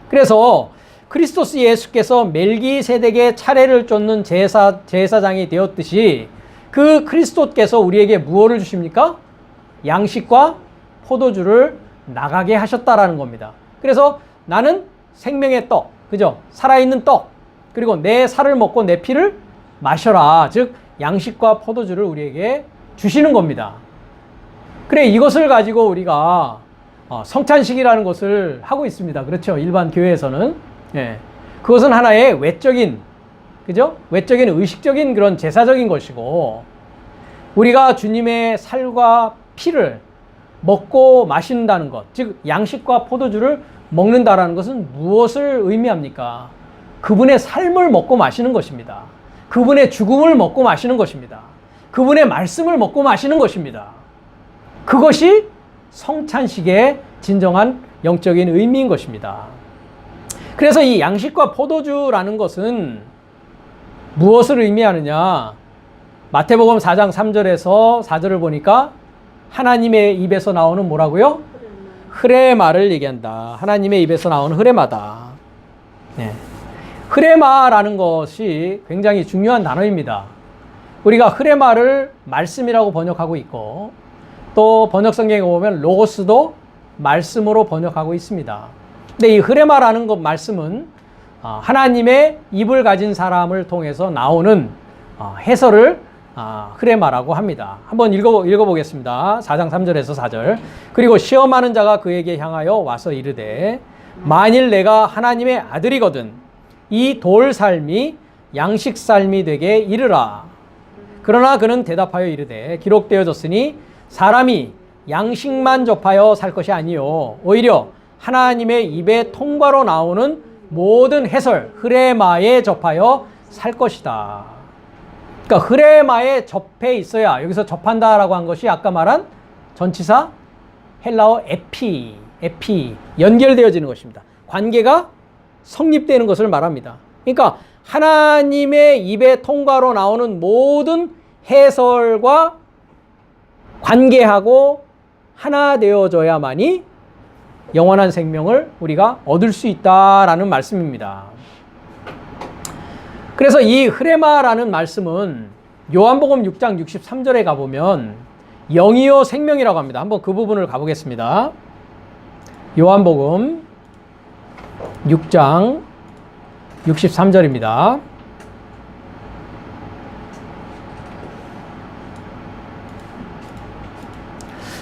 그래서 크리스토스 예수께서 멜기세덱의 차례를 쫓는 제사장이 되었듯이 그 그리스도께서 우리에게 무엇을 주십니까? 양식과 포도주를 나가게 하셨다라는 겁니다. 그래서 나는 생명의 떡, 그죠? 살아있는 떡, 그리고 내 살을 먹고 내 피를 마셔라. 즉 양식과 포도주를 우리에게 주시는 겁니다. 그래 이것을 가지고 우리가 성찬식이라는 것을 하고 있습니다. 그렇죠? 일반 교회에서는. 예. 그것은 하나의 외적인, 그죠? 외적인 의식적인 그런 제사적인 것이고 우리가 주님의 살과 피를 먹고 마신다는 것, 즉 양식과 포도주를 먹는다라는 것은 무엇을 의미합니까? 그분의 삶을 먹고 마시는 것입니다. 그분의 죽음을 먹고 마시는 것입니다. 그분의 말씀을 먹고 마시는 것입니다. 그것이 성찬식의 진정한 영적인 의미인 것입니다. 그래서 이 양식과 포도주라는 것은 무엇을 의미하느냐? 마태복음 4장 3절에서 4절을 보니까 하나님의 입에서 나오는 뭐라고요? 흐레마를 얘기한다. 하나님의 입에서 나오는 흐레마다. 네. 흐레마라는 것이 굉장히 중요한 단어입니다. 우리가 흐레마를 말씀이라고 번역하고 있고 또 번역 성경에 보면 로고스도 말씀으로 번역하고 있습니다. 근데 이 흐레마라는 것 말씀은 하나님의 입을 가진 사람을 통해서 나오는 해설을 흐레마라고 합니다. 한번 읽어보겠습니다. 4장 3절에서 4절. 그리고 시험하는 자가 그에게 향하여 와서 이르되 만일 내가 하나님의 아들이거든 이 돌 삶이 양식 삶이 되게 이르라. 그러나 그는 대답하여 이르되 기록되어졌으니 사람이 양식만 접하여 살 것이 아니요 오히려 하나님의 입의 통과로 나오는 모든 해설 흐레마에 접하여 살 것이다. 그러니까 흐레마에 접해 있어야, 여기서 접한다라고 한 것이 아까 말한 전치사 헬라어 에피 연결되어지는 것입니다. 관계가 성립되는 것을 말합니다. 그러니까 하나님의 입의 통과로 나오는 모든 해설과 관계하고 하나 되어져야만이 영원한 생명을 우리가 얻을 수 있다라는 말씀입니다. 그래서 이 흐레마라는 말씀은 요한복음 6장 63절에 가보면 영이요 생명이라고 합니다. 한번 그 부분을 가보겠습니다. 요한복음 6장 63절입니다.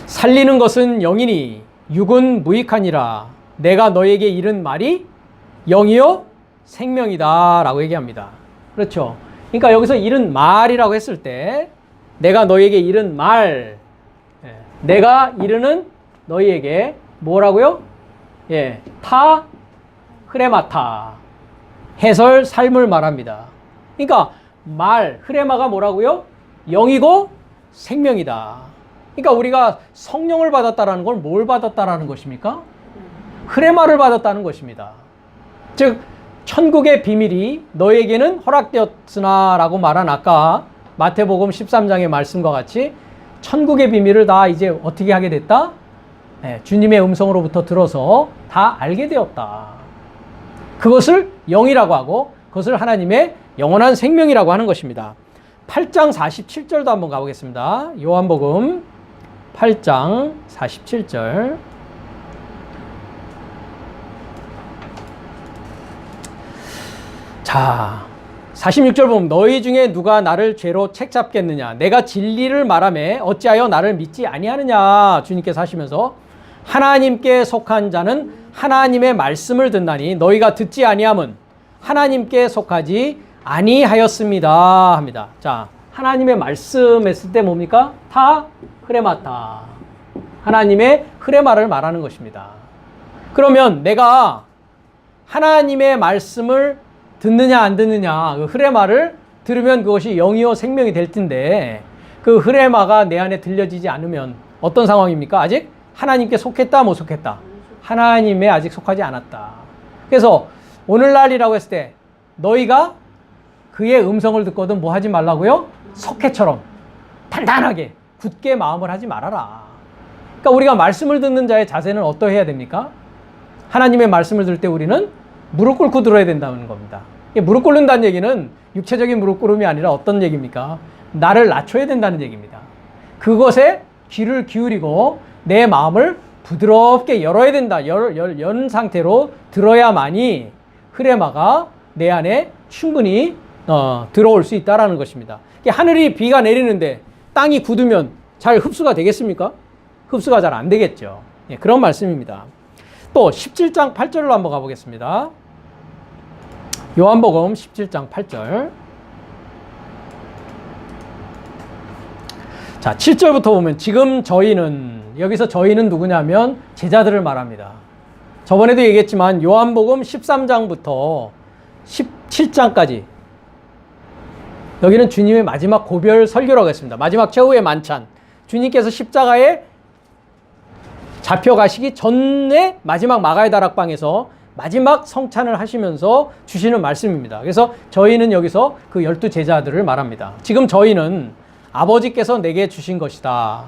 살리는 것은 영이니 육은 무익하니라. 내가 너에게 이른 말이 영이요 생명이다 라고 얘기합니다. 그렇죠. 그러니까 여기서 이른 말이라고 했을 때 내가 너에게 이른 말, 내가 이르는 너희에게 뭐라고요? 예, 타 흐레마타, 해설 삶을 말합니다. 그러니까 말 흐레마가 뭐라고요? 영이고 생명이다. 그러니까 우리가 성령을 받았다라는 걸 뭘 받았다라는 것입니까? 흐레마를 받았다는 것입니다. 즉 천국의 비밀이 너에게는 허락되었으나 라고 말한 아까 마태복음 13장의 말씀과 같이 천국의 비밀을 다 이제 어떻게 하게 됐다? 네, 주님의 음성으로부터 들어서 다 알게 되었다. 그것을 영이라고 하고 그것을 하나님의 영원한 생명이라고 하는 것입니다. 8장 47절도 한번 가보겠습니다. 요한복음 8장 47절. 자, 46절 보면 너희 중에 누가 나를 죄로 책잡겠느냐? 내가 진리를 말하매 어찌하여 나를 믿지 아니하느냐? 주님께서 하시면서 하나님께 속한 자는 하나님의 말씀을 듣나니 너희가 듣지 아니함은 하나님께 속하지 아니하였습니다 합니다. 자, 하나님의 말씀 했을 때 뭡니까? 타 흐레마타, 하나님의 흐레마를 말하는 것입니다. 그러면 내가 하나님의 말씀을 듣느냐 안 듣느냐, 그 흐레마를 들으면 그것이 영이요 생명이 될 텐데 그 흐레마가 내 안에 들려지지 않으면 어떤 상황입니까? 아직 하나님께 속했다 못 속했다? 하나님에 아직 속하지 않았다. 그래서 오늘날이라고 했을 때 너희가 그의 음성을 듣거든 뭐 하지 말라고요? 석회처럼 단단하게 굳게 마음을 하지 말아라. 그러니까 우리가 말씀을 듣는 자의 자세는 어떠해야 됩니까? 하나님의 말씀을 들을 때 우리는 무릎 꿇고 들어야 된다는 겁니다. 무릎 꿇는다는 얘기는 육체적인 무릎 꿇음이 아니라 어떤 얘기입니까? 나를 낮춰야 된다는 얘기입니다. 그것에 귀를 기울이고 내 마음을 부드럽게 열어야 된다. 연 상태로 들어야만이 흐레마가 내 안에 충분히 들어올 수 있다는 것입니다. 하늘이 비가 내리는데 땅이 굳으면 잘 흡수가 되겠습니까? 흡수가 잘 안 되겠죠. 예, 그런 말씀입니다. 또 17장 8절로 한번 가보겠습니다. 요한복음 17장 8절. 자, 7절부터 보면 지금 저희는, 여기서 저희는 누구냐면 제자들을 말합니다. 저번에도 얘기했지만 요한복음 13장부터 17장까지 여기는 주님의 마지막 고별 설교라고 했습니다. 마지막 최후의 만찬. 주님께서 십자가에 잡혀가시기 전에 마지막 마가의 다락방에서 마지막 성찬을 하시면서 주시는 말씀입니다. 그래서 저희는 여기서 그 12 제자들을 말합니다. 지금 저희는 아버지께서 내게 주신 것이다.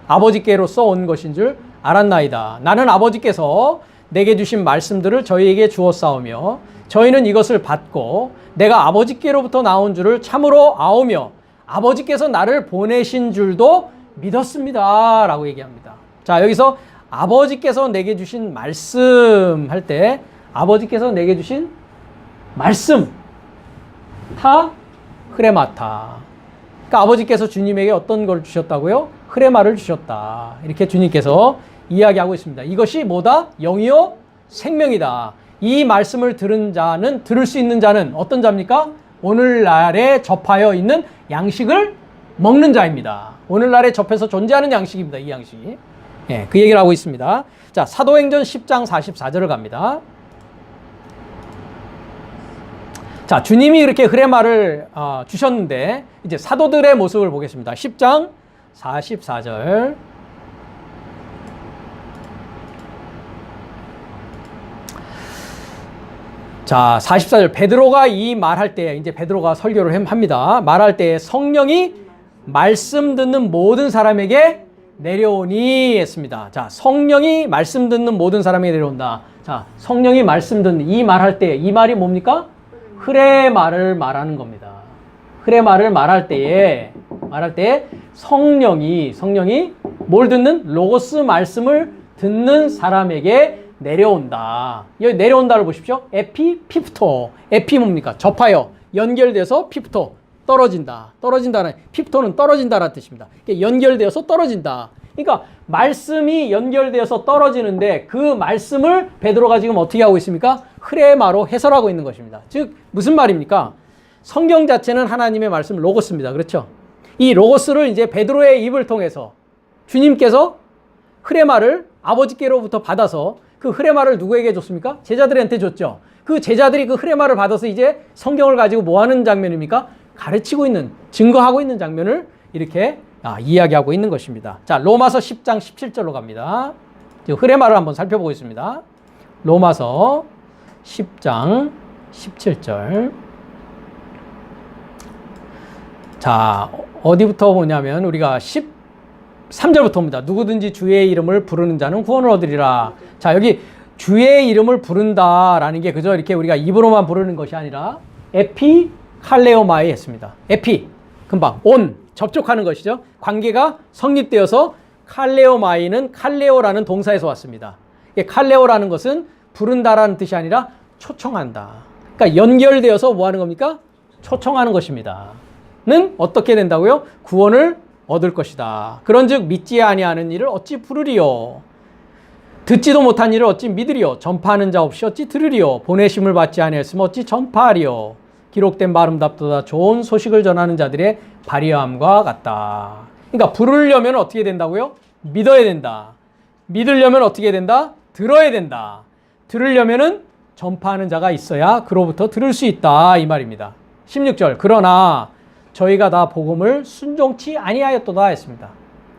아버지께로서 온 것인 줄 알았나이다. 나는 아버지께서 내게 주신 말씀들을 저희에게 주었사오며 저희는 이것을 받고 내가 아버지께로부터 나온 줄을 참으로 아오며 아버지께서 나를 보내신 줄도 믿었습니다. 라고 얘기합니다. 자, 여기서 아버지께서 내게 주신 말씀 할 때 아버지께서 내게 주신 말씀 타 흐레마타. 그러니까 아버지께서 주님에게 어떤 걸 주셨다고요? 흐레마를 주셨다. 이렇게 주님께서 이야기하고 있습니다. 이것이 뭐다? 영이요 생명이다. 이 말씀을 들은 자는, 들을 수 있는 자는 어떤 자입니까? 오늘날에 접하여 있는 양식을 먹는 자입니다. 오늘날에 접해서 존재하는 양식입니다. 이 양식이. 예, 그 얘기를 하고 있습니다. 자, 사도행전 10장 44절을 갑니다. 자, 주님이 이렇게 흐레마를 주셨는데 이제 사도들의 모습을 보겠습니다. 10장 44절. 자, 44절. 베드로가 이 말할 때, 이제 베드로가 설교를 합니다. 말할 때 성령이 말씀 듣는 모든 사람에게 내려오니 했습니다. 자, 성령이 말씀 듣는 모든 사람에게 내려온다. 자, 성령이 말씀 듣는 이 말할 때, 이 말이 뭡니까? 흘의 말을 말하는 겁니다. 흘의 말을 말할 때에 성령이 뭘 듣는? 로고스 말씀을 듣는 사람에게 내려온다. 여기 내려온다를 보십시오. 에피, 피프토. 에피 뭡니까? 접하여, 연결돼서 피프토. 떨어진다는, 피프토는 떨어진다라는 뜻입니다. 연결되어서 떨어진다. 그러니까 말씀이 연결되어서 떨어지는데 그 말씀을 베드로가 지금 어떻게 하고 있습니까? 흐레마로 해설하고 있는 것입니다. 즉 무슨 말입니까? 성경 자체는 하나님의 말씀 로고스입니다. 그렇죠? 이 로고스를 이제 베드로의 입을 통해서 주님께서 흐레마를 아버지께로부터 받아서 그 흐레마를 누구에게 줬습니까? 제자들한테 줬죠. 그 제자들이 그 흐레마를 받아서 이제 성경을 가지고 뭐 하는 장면입니까? 가르치고 있는, 증거하고 있는 장면을 이렇게 이야기하고 있는 것입니다. 자, 로마서 10장 17절로 갑니다. 흐레마를 한번 살펴보겠습니다. 로마서 10장 17절. 자, 어디부터 보냐면 우리가 13절부터 봅니다. 누구든지 주의 이름을 부르는 자는 구원을 얻으리라. 자, 여기 주의 이름을 부른다라는 게 그저 이렇게 우리가 입으로만 부르는 것이 아니라 에피 칼레오마에 했습니다. 에피, 금방 온, 접촉하는 것이죠. 관계가 성립되어서 칼레오마이는 칼레오라는 동사에서 왔습니다. 칼레오라는 것은 부른다라는 뜻이 아니라 초청한다. 그러니까 연결되어서 뭐 하는 겁니까? 초청하는 것입니다. 는 어떻게 된다고요? 구원을 얻을 것이다. 그런즉 믿지 아니하는 일을 어찌 부르리요? 듣지도 못한 일을 어찌 믿으리요? 전파하는 자 없이 어찌 들으리요? 보내심을 받지 아니했으면 어찌 전파하리요? 기록된 바 아름답도다 좋은 소식을 전하는 자들의 발휘함과 같다. 그러니까 부르려면 어떻게 된다고요? 믿어야 된다. 믿으려면 어떻게 된다? 들어야 된다. 들으려면은 전파하는 자가 있어야 그로부터 들을 수 있다 이 말입니다. 16절 그러나 저희가 다 복음을 순종치 아니하였도다 했습니다.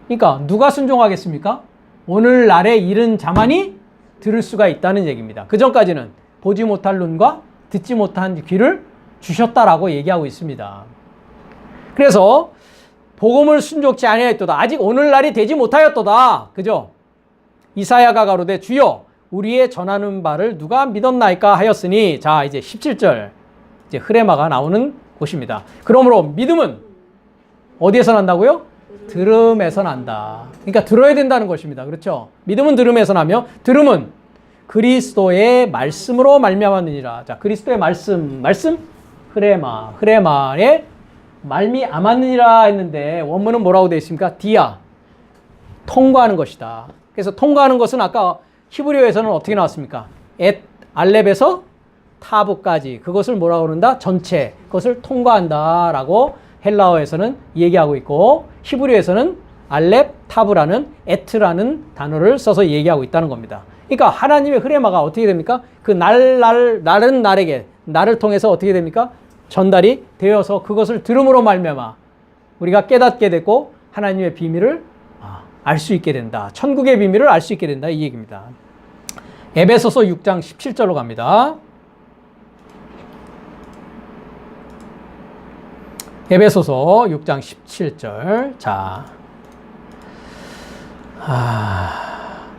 그러니까 누가 순종하겠습니까? 오늘날에 이른 자만이 들을 수가 있다는 얘기입니다. 그 전까지는 보지 못할 눈과 듣지 못한 귀를 주셨다라고 얘기하고 있습니다. 그래서 복음을 순종치 아니하였도다. 아직 오늘날이 되지 못하였도다. 그죠? 이사야가 가로되 주여 우리의 전하는 바를 누가 믿었나이까 하였으니 자 이제 17절 이제 흐레마가 나오는 곳입니다. 그러므로 믿음은 어디에서 난다고요? 들음에서 난다. 그러니까 들어야 된다는 것입니다. 그렇죠? 믿음은 들음에서 나며 들음은 그리스도의 말씀으로 말미암았느니라. 자, 그리스도의 말씀 흐레마의 말미암았느니라 했는데 원문은 뭐라고 되어 있습니까? 디아, 통과하는 것이다. 그래서 통과하는 것은 아까 히브리어에서는 어떻게 나왔습니까? 알렙에서 타브까지 그것을 뭐라고 그런다? 전체 그것을 통과한다라고 헬라어에서는 얘기하고 있고 히브리어에서는 알렙, 타브라는 에트라는 단어를 써서 얘기하고 있다는 겁니다. 그러니까 하나님의 흐레마가 어떻게 됩니까? 그 날은 날에게 나를 통해서 어떻게 됩니까? 전달이 되어서 그것을 들음으로 말미암아 우리가 깨닫게 되고 하나님의 비밀을 알 수 있게 된다. 천국의 비밀을 알 수 있게 된다. 이 얘기입니다. 에베소서 6장 17절로 갑니다. 에베소서 6장 17절. 자,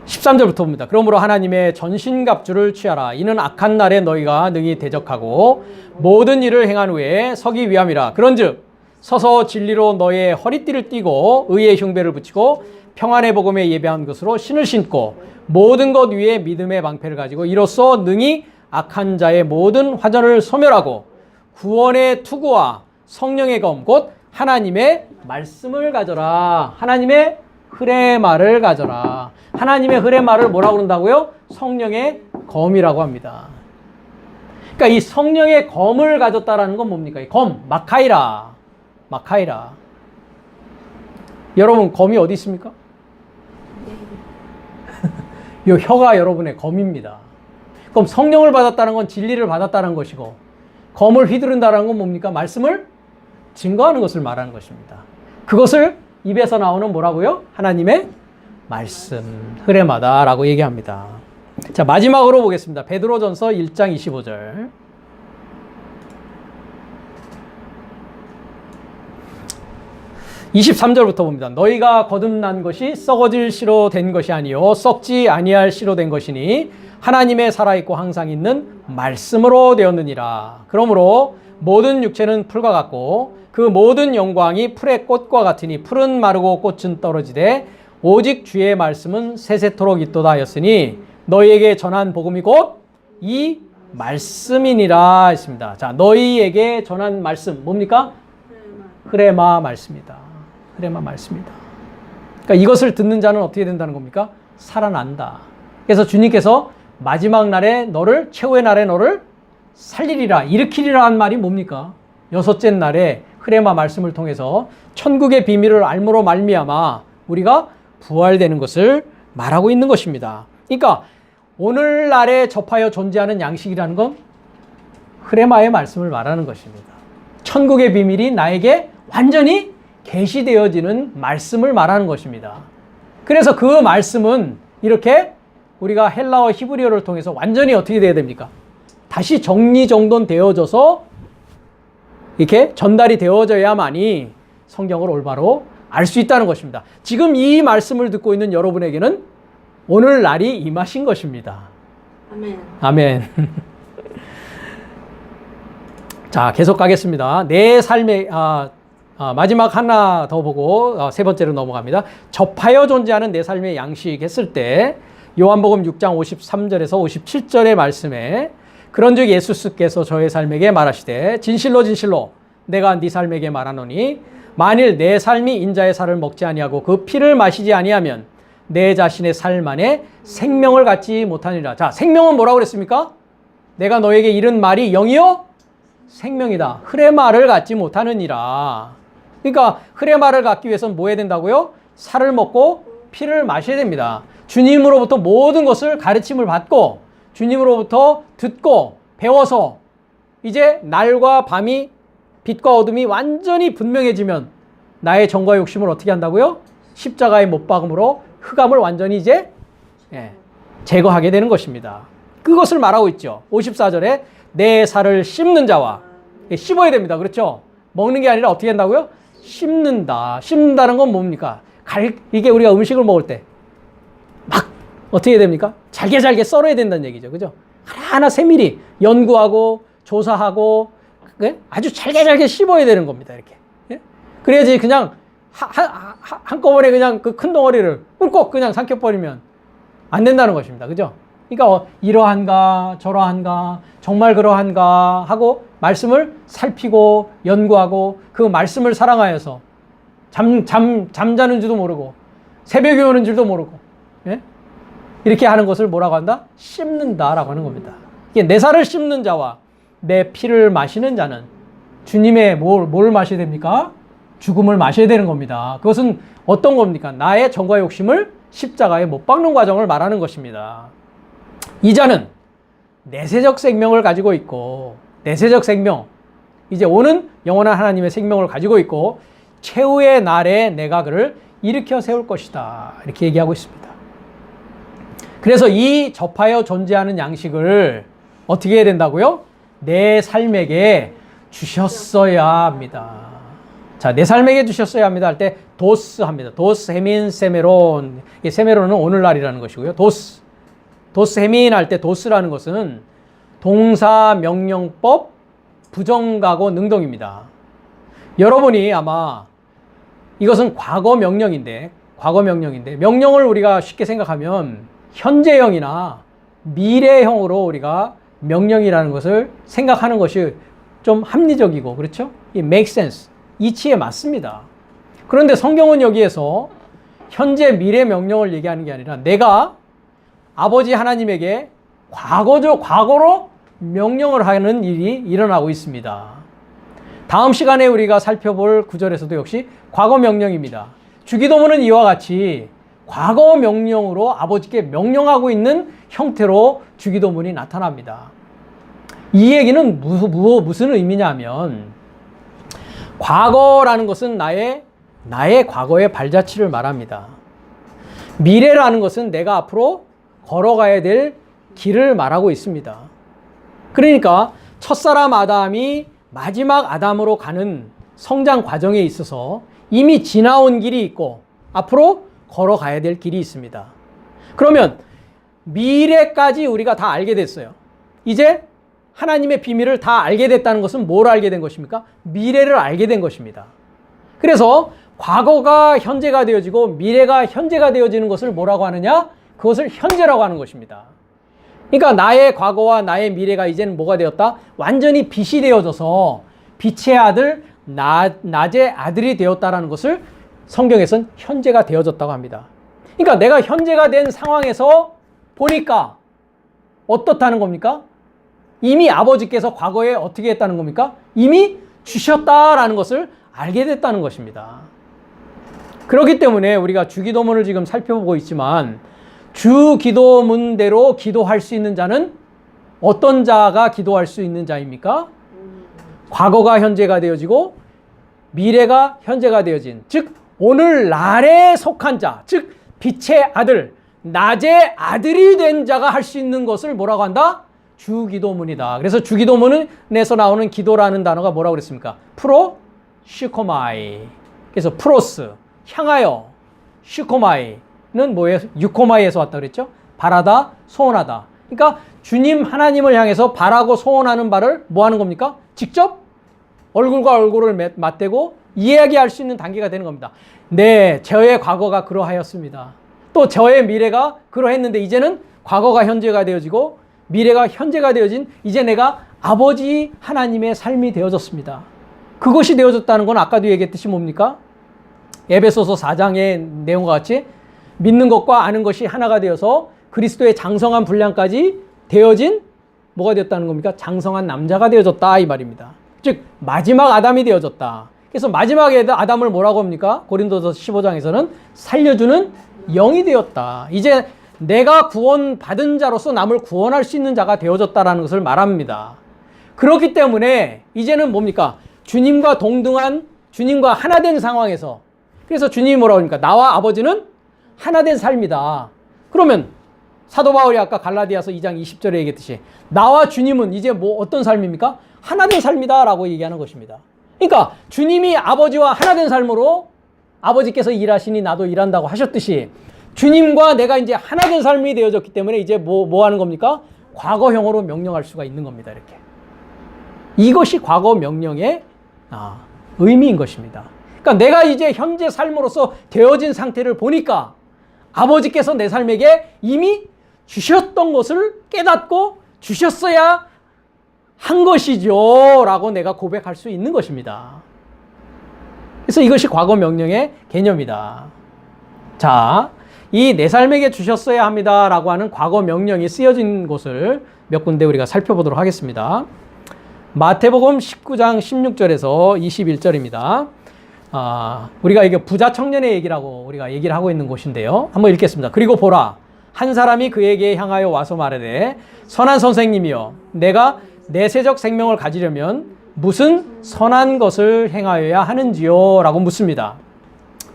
13절부터 봅니다. 그러므로 하나님의 전신갑주를 취하라. 이는 악한 날에 너희가 능히 대적하고 모든 일을 행한 후에 서기 위함이라. 그런즉 서서 진리로 너의 허리띠를 띠고 의의 흉배를 붙이고 평안의 복음에 예배한 것으로 신을 신고 모든 것 위에 믿음의 방패를 가지고 이로써 능히 악한 자의 모든 화전을 소멸하고 구원의 투구와 성령의 검 곧 하나님의 말씀을 가져라. 하나님의 흐레마를 가져라. 하나님의 흐레마를 뭐라고 그런다고요? 성령의 검이라고 합니다. 그러니까 이 성령의 검을 가졌다라는 건 뭡니까? 이 검, 마카이라. 여러분 검이 어디 있습니까? 이 혀가 여러분의 검입니다. 그럼 성령을 받았다는 건 진리를 받았다는 것이고 검을 휘두른다는 건 뭡니까? 말씀을 증거하는 것을 말하는 것입니다. 그것을 입에서 나오는 뭐라고요? 하나님의 말씀, 흐레마다라고 얘기합니다. 자, 마지막으로 보겠습니다. 베드로전서 1장 25절. 23절부터 봅니다. 너희가 거듭난 것이 썩어질 씨로 된 것이 아니요 썩지 아니할 씨로 된 것이니 하나님의 살아있고 항상 있는 말씀으로 되었느니라. 그러므로 모든 육체는 풀과 같고 그 모든 영광이 풀의 꽃과 같으니 풀은 마르고 꽃은 떨어지되 오직 주의 말씀은 세세토록 있도다 하였으니 너희에게 전한 복음이 곧 이 말씀이니라 했습니다. 자, 너희에게 전한 말씀 뭡니까? 흐레마 말씀이다. 흐레마 말씀이다. 그러니까 이것을 듣는 자는 어떻게 된다는 겁니까? 살아난다. 그래서 주님께서 마지막 날에 너를 최후의 날에 너를 살리리라 일으키리라 한 말이 뭡니까? 여섯째 날에 흐레마 말씀을 통해서 천국의 비밀을 알므로 말미암아 우리가 부활되는 것을 말하고 있는 것입니다. 그러니까 오늘날에 접하여 존재하는 양식이라는 건 흐레마의 말씀을 말하는 것입니다. 천국의 비밀이 나에게 완전히 계시되어지는 말씀을 말하는 것입니다. 그래서 그 말씀은 이렇게 우리가 헬라어 히브리어를 통해서 완전히 어떻게 돼야 됩니까? 다시 정리정돈되어져서 이렇게 전달이 되어져야만이 성경을 올바로 알 수 있다는 것입니다. 지금 이 말씀을 듣고 있는 여러분에게는 오늘날이 임하신 것입니다. 아멘. 아멘. 자, 계속 가겠습니다. 내 삶의 마지막 하나 더 보고 세 번째로 넘어갑니다. 접하여 존재하는 내 삶의 양식 했을 때 요한복음 6장 53절에서 57절의 말씀에 그런즉 예수께서 저의 삶에게 말하시되 진실로 진실로 내가 네 삶에게 말하노니 만일 내 삶이 인자의 살을 먹지 아니하고 그 피를 마시지 아니하면 내 자신의 삶 안에 생명을 갖지 못하니라. 자, 생명은 뭐라고 그랬습니까? 내가 너에게 이른 말이 영이요 생명이다. 흐레마를 갖지 못하느니라. 그러니까 흐레마를 갖기 위해서는 뭐 해야 된다고요? 살을 먹고 피를 마셔야 됩니다. 주님으로부터 모든 것을 가르침을 받고 주님으로부터 듣고 배워서 이제 날과 밤이 빛과 어둠이 완전히 분명해지면 나의 정과 욕심을 어떻게 한다고요? 십자가의 못 박음으로 흑암을 완전히 이제 제거하게 되는 것입니다. 그것을 말하고 있죠. 54절에 내 살을 씹는 자와 씹어야 됩니다. 그렇죠? 먹는 게 아니라 어떻게 한다고요? 씹는다. 씹는다는 건 뭡니까? 이게 우리가 음식을 먹을 때 막 어떻게 됩니까? 잘게 잘게 썰어야 된다는 얘기죠. 그죠? 하나하나 세밀히 연구하고 조사하고 아주 잘게 잘게 씹어야 되는 겁니다. 이렇게. 그래야지 그냥 한꺼번에 그냥 그 큰 덩어리를 꿀꺽 그냥 삼켜버리면 안 된다는 것입니다. 그죠? 그러니까 이러한가 저러한가 정말 그러한가 하고 말씀을 살피고 연구하고 그 말씀을 사랑하여서 잠자는 줄도 모르고 새벽에 오는 줄도 모르고 이렇게 하는 것을 뭐라고 한다? 씹는다라고 하는 겁니다. 이게 내 살을 씹는 자와 내 피를 마시는 자는 주님의 뭘 마셔야 됩니까? 죽음을 마셔야 되는 겁니다. 그것은 어떤 겁니까? 나의 정과 욕심을 십자가에 못 박는 과정을 말하는 것입니다. 이 자는 내세적 생명을 가지고 있고 내세적 생명, 이제 오는 영원한 하나님의 생명을 가지고 있고 최후의 날에 내가 그를 일으켜 세울 것이다. 이렇게 얘기하고 있습니다. 그래서 이 접하여 존재하는 양식을 어떻게 해야 된다고요? 내 삶에게 주셨어야 합니다. 자, 내 삶에게 주셨어야 합니다 할 때 도스 합니다. 도스 헤민 세메론. 이 세메론은 오늘날이라는 것이고요. 도스 헤민 할 때 도스라는 것은 동사 명령법 부정가고 능동입니다. 여러분이 아마 이것은 과거 명령인데 명령을 우리가 쉽게 생각하면 현재형이나 미래형으로 우리가 명령이라는 것을 생각하는 것이 좀 합리적이고 그렇죠? 이 make sense. 이치에 맞습니다. 그런데 성경은 여기에서 현재 미래 명령을 얘기하는 게 아니라 내가 아버지 하나님에게 과거로 명령을 하는 일이 일어나고 있습니다. 다음 시간에 우리가 살펴볼 구절에서도 역시 과거 명령입니다. 주기도문은 이와 같이 과거 명령으로 아버지께 명령하고 있는 형태로 주기도문이 나타납니다. 이 얘기는 무슨 의미냐 하면 과거라는 것은 나의 과거의 발자취를 말합니다. 미래라는 것은 내가 앞으로 걸어가야 될 길을 말하고 있습니다. 그러니까 첫사람 아담이 마지막 아담으로 가는 성장 과정에 있어서 이미 지나온 길이 있고 앞으로 걸어가야 될 길이 있습니다. 그러면 미래까지 우리가 다 알게 됐어요. 이제 하나님의 비밀을 다 알게 됐다는 것은 뭘 알게 된 것입니까? 미래를 알게 된 것입니다. 그래서 과거가 현재가 되어지고 미래가 현재가 되어지는 것을 뭐라고 하느냐? 그것을 현재라고 하는 것입니다. 그러니까 나의 과거와 나의 미래가 이제는 뭐가 되었다? 완전히 빛이 되어져서 빛의 아들, 낮의 아들이 되었다라는 것을 성경에서는 현재가 되어졌다고 합니다. 그러니까 내가 현재가 된 상황에서 보니까 어떻다는 겁니까? 이미 아버지께서 과거에 어떻게 했다는 겁니까? 이미 주셨다라는 것을 알게 됐다는 것입니다. 그렇기 때문에 우리가 주기도문을 지금 살펴보고 있지만 주기도문대로 기도할 수 있는 자는 어떤 자가 기도할 수 있는 자입니까? 과거가 현재가 되어지고 미래가 현재가 되어진, 즉 오늘날에 속한 자, 즉 빛의 아들, 낮의 아들이 된 자가 할 수 있는 것을 뭐라고 한다? 주기도문이다. 그래서 주기도문에서 나오는 기도라는 단어가 뭐라고 그랬습니까? 시코마이. 그래서 프로스, 향하여. 시코마이는 뭐예요? 유코마이에서 왔다 그랬죠? 바라다, 소원하다. 그러니까 주님 하나님을 향해서 바라고 소원하는 바를 뭐 하는 겁니까? 직접 얼굴과 얼굴을 맞대고 이야기할 수 있는 단계가 되는 겁니다. 네, 저의 과거가 그러하였습니다. 또 저의 미래가 그러했는데 이제는 과거가 현재가 되어지고 미래가 현재가 되어진 이제 내가 아버지 하나님의 삶이 되어졌습니다. 그것이 되어졌다는 건 아까도 얘기했듯이 뭡니까? 에베소서 4장의 내용과 같이 믿는 것과 아는 것이 하나가 되어서 그리스도의 장성한 분량까지 되어진 뭐가 되었다는 겁니까? 장성한 남자가 되어졌다 이 말입니다. 즉 마지막 아담이 되어졌다. 그래서 마지막 아담을 뭐라고 합니까? 고린도서 15장에서는 살려주는 영이 되었다. 이제 내가 구원받은 자로서 남을 구원할 수 있는 자가 되어졌다라는 것을 말합니다. 그렇기 때문에 이제는 뭡니까? 주님과 동등한, 주님과 하나 된 상황에서, 그래서 주님이 뭐라고 합니까? 나와 아버지는 하나 된 삶이다. 그러면 사도 바울이 아까 갈라디아서 2장 20절에 얘기했듯이 나와 주님은 이제 뭐 어떤 삶입니까? 하나 된 삶이다 라고 얘기하는 것입니다. 그러니까 주님이 아버지와 하나 된 삶으로 아버지께서 일하시니 나도 일한다고 하셨듯이 주님과 내가 이제 하나 된 삶이 되어졌기 때문에 이제 뭐 하는 겁니까? 과거형으로 명령할 수가 있는 겁니다. 이렇게. 이것이 과거 명령의 의미인 것입니다. 그러니까 내가 이제 현재 삶으로서 되어진 상태를 보니까 아버지께서 내 삶에게 이미 주셨던 것을 깨닫고 주셨어야 한 것이죠 라고 내가 고백할 수 있는 것입니다. 그래서 이것이 과거 명령의 개념이다. 자, 이 내 삶에게 주셨어야 합니다 라고 하는 과거 명령이 쓰여진 곳을 몇 군데 우리가 살펴보도록 하겠습니다. 마태복음 19장 16절에서 21절입니다. 우리가 이게 부자 청년의 얘기라고 우리가 얘기를 하고 있는 곳인데요. 한번 읽겠습니다. 그리고 보라, 한 사람이 그에게 향하여 와서 말하되 선한 선생님이여, 내가 내세적 생명을 가지려면 무슨 선한 것을 행하여야 하는지요? 라고 묻습니다.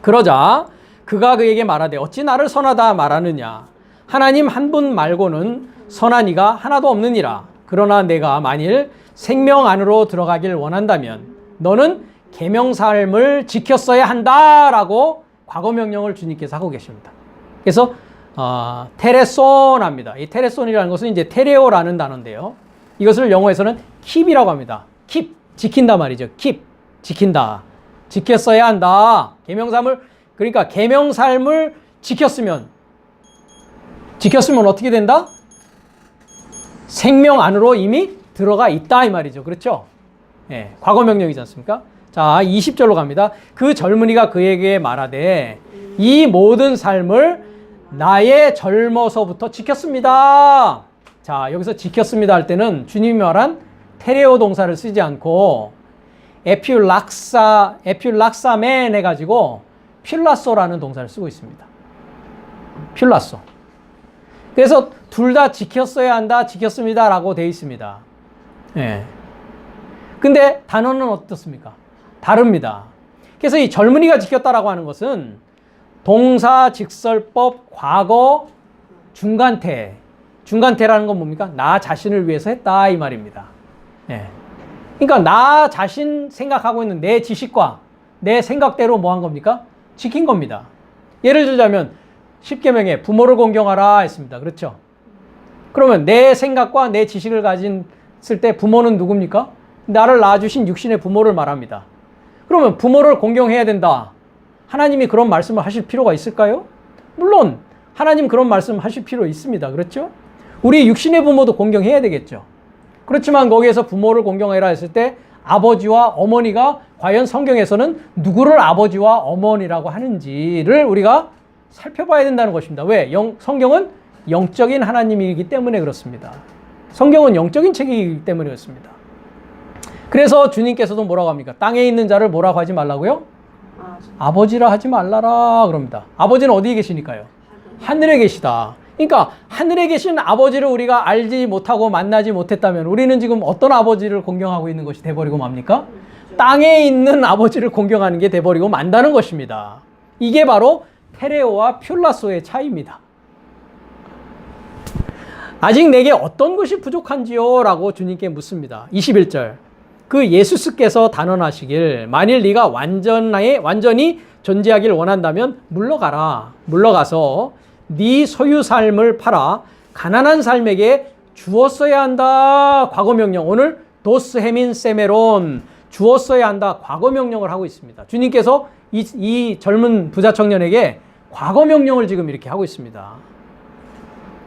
그러자 그가 그에게 말하되 어찌 나를 선하다 말하느냐? 하나님 한 분 말고는 선한 이가 하나도 없느니라. 그러나 내가 만일 생명 안으로 들어가길 원한다면 너는 계명삶을 지켰어야 한다라고 과거 명령을 주님께서 하고 계십니다. 그래서 테레손합니다. 이 테레손이라는 것은 이제 테레오라는 단어인데요. 이것을 영어에서는 keep이라고 합니다. keep, 지킨다 말이죠. keep, 지킨다. 지켰어야 한다. 계명삶을, 그러니까 계명삶을 지켰으면 어떻게 된다? 생명 안으로 이미 들어가 있다 이 말이죠. 그렇죠? 예, 과거 명령이지 않습니까? 자, 20절로 갑니다. 그 젊은이가 그에게 말하되 이 모든 삶을 나의 젊어서부터 지켰습니다. 자, 여기서 지켰습니다 할 때는 주님이 말한 테레오 동사를 쓰지 않고 에퓰락사멘 해가지고 필라소라는 동사를 쓰고 있습니다. 필라소. 그래서 둘 다 지켰어야 한다, 지켰습니다 라고 되어 있습니다. 예. 근데 단어는 어떻습니까? 다릅니다. 그래서 이 젊은이가 지켰다라고 하는 것은 동사, 직설법, 과거, 중간태. 중간태라는 건 뭡니까? 나 자신을 위해서 했다 이 말입니다. 예. 그러니까 나 자신 생각하고 있는 내 지식과 내 생각대로 뭐 한 겁니까? 지킨 겁니다. 예를 들자면 10계명에 부모를 공경하라 했습니다. 그렇죠? 그러면 내 생각과 내 지식을 가졌을 때 부모는 누굽니까? 나를 낳아주신 육신의 부모를 말합니다. 그러면 부모를 공경해야 된다. 하나님이 그런 말씀을 하실 필요가 있을까요? 물론 하나님 그런 말씀 하실 필요 있습니다. 그렇죠? 우리 육신의 부모도 공경해야 되겠죠. 그렇지만 거기에서 부모를 공경해라 했을 때 아버지와 어머니가 과연 성경에서는 누구를 아버지와 어머니라고 하는지를 우리가 살펴봐야 된다는 것입니다. 왜? 성경은 영적인 하나님이기 때문에 그렇습니다. 성경은 영적인 책이기 때문에 그렇습니다. 그래서 주님께서도 뭐라고 합니까? 땅에 있는 자를 뭐라고 하지 말라고요? 아버지라 하지 말라라 그럽니다. 아버지는 어디에 계시니까요? 하늘에 계시다. 그러니까 하늘에 계신 아버지를 우리가 알지 못하고 만나지 못했다면 우리는 지금 어떤 아버지를 공경하고 있는 것이 돼버리고 맙니까? 땅에 있는 아버지를 공경하는 게 돼버리고 만다는 것입니다. 이게 바로 테레오와 퓰라소의 차이입니다. 아직 내게 어떤 것이 부족한지요? 라고 주님께 묻습니다. 21절. 그 예수스께서 단언하시길 만일 네가 완전히 존재하길 원한다면 물러가라. 물러가서 네 소유 삶을 팔아 가난한 삶에게 주었어야 한다. 과거 명령. 오늘 도스 헤민 세메론 주었어야 한다. 과거 명령을 하고 있습니다. 주님께서 이 젊은 부자 청년에게 과거 명령을 지금 이렇게 하고 있습니다.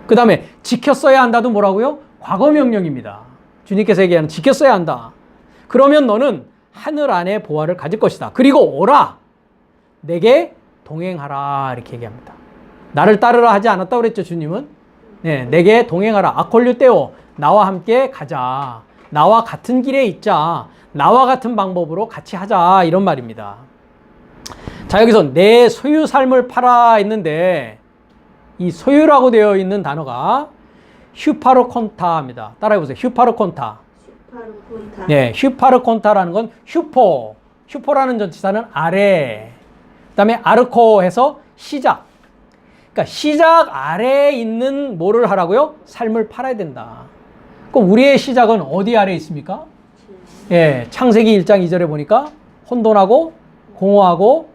그 다음에 지켰어야 한다도 뭐라고요? 과거 명령입니다. 주님께서 얘기하는 지켰어야 한다. 그러면 너는 하늘 안에 보화를 가질 것이다. 그리고 오라. 내게 동행하라. 이렇게 얘기합니다. 나를 따르라 하지 않았다고 그랬죠, 주님은? 네, 내게 동행하라. 아콜류 떼오. 나와 함께 가자. 나와 같은 길에 있자. 나와 같은 방법으로 같이 하자. 이런 말입니다. 자, 여기서 내 소유 삶을 팔아 했는데 이 소유라고 되어 있는 단어가 휴파르콘타입니다. 따라해보세요. 휴파르콘타. 네, 휴파르콘타라는 건 휴포. 휴포라는 전치사는 아래. 그 다음에 아르코 해서 시작. 그러니까 시작 아래에 있는 뭐를 하라고요? 삶을 팔아야 된다. 그럼 우리의 시작은 어디 아래에 있습니까? 예, 창세기 1장 2절에 보니까 혼돈하고 공허하고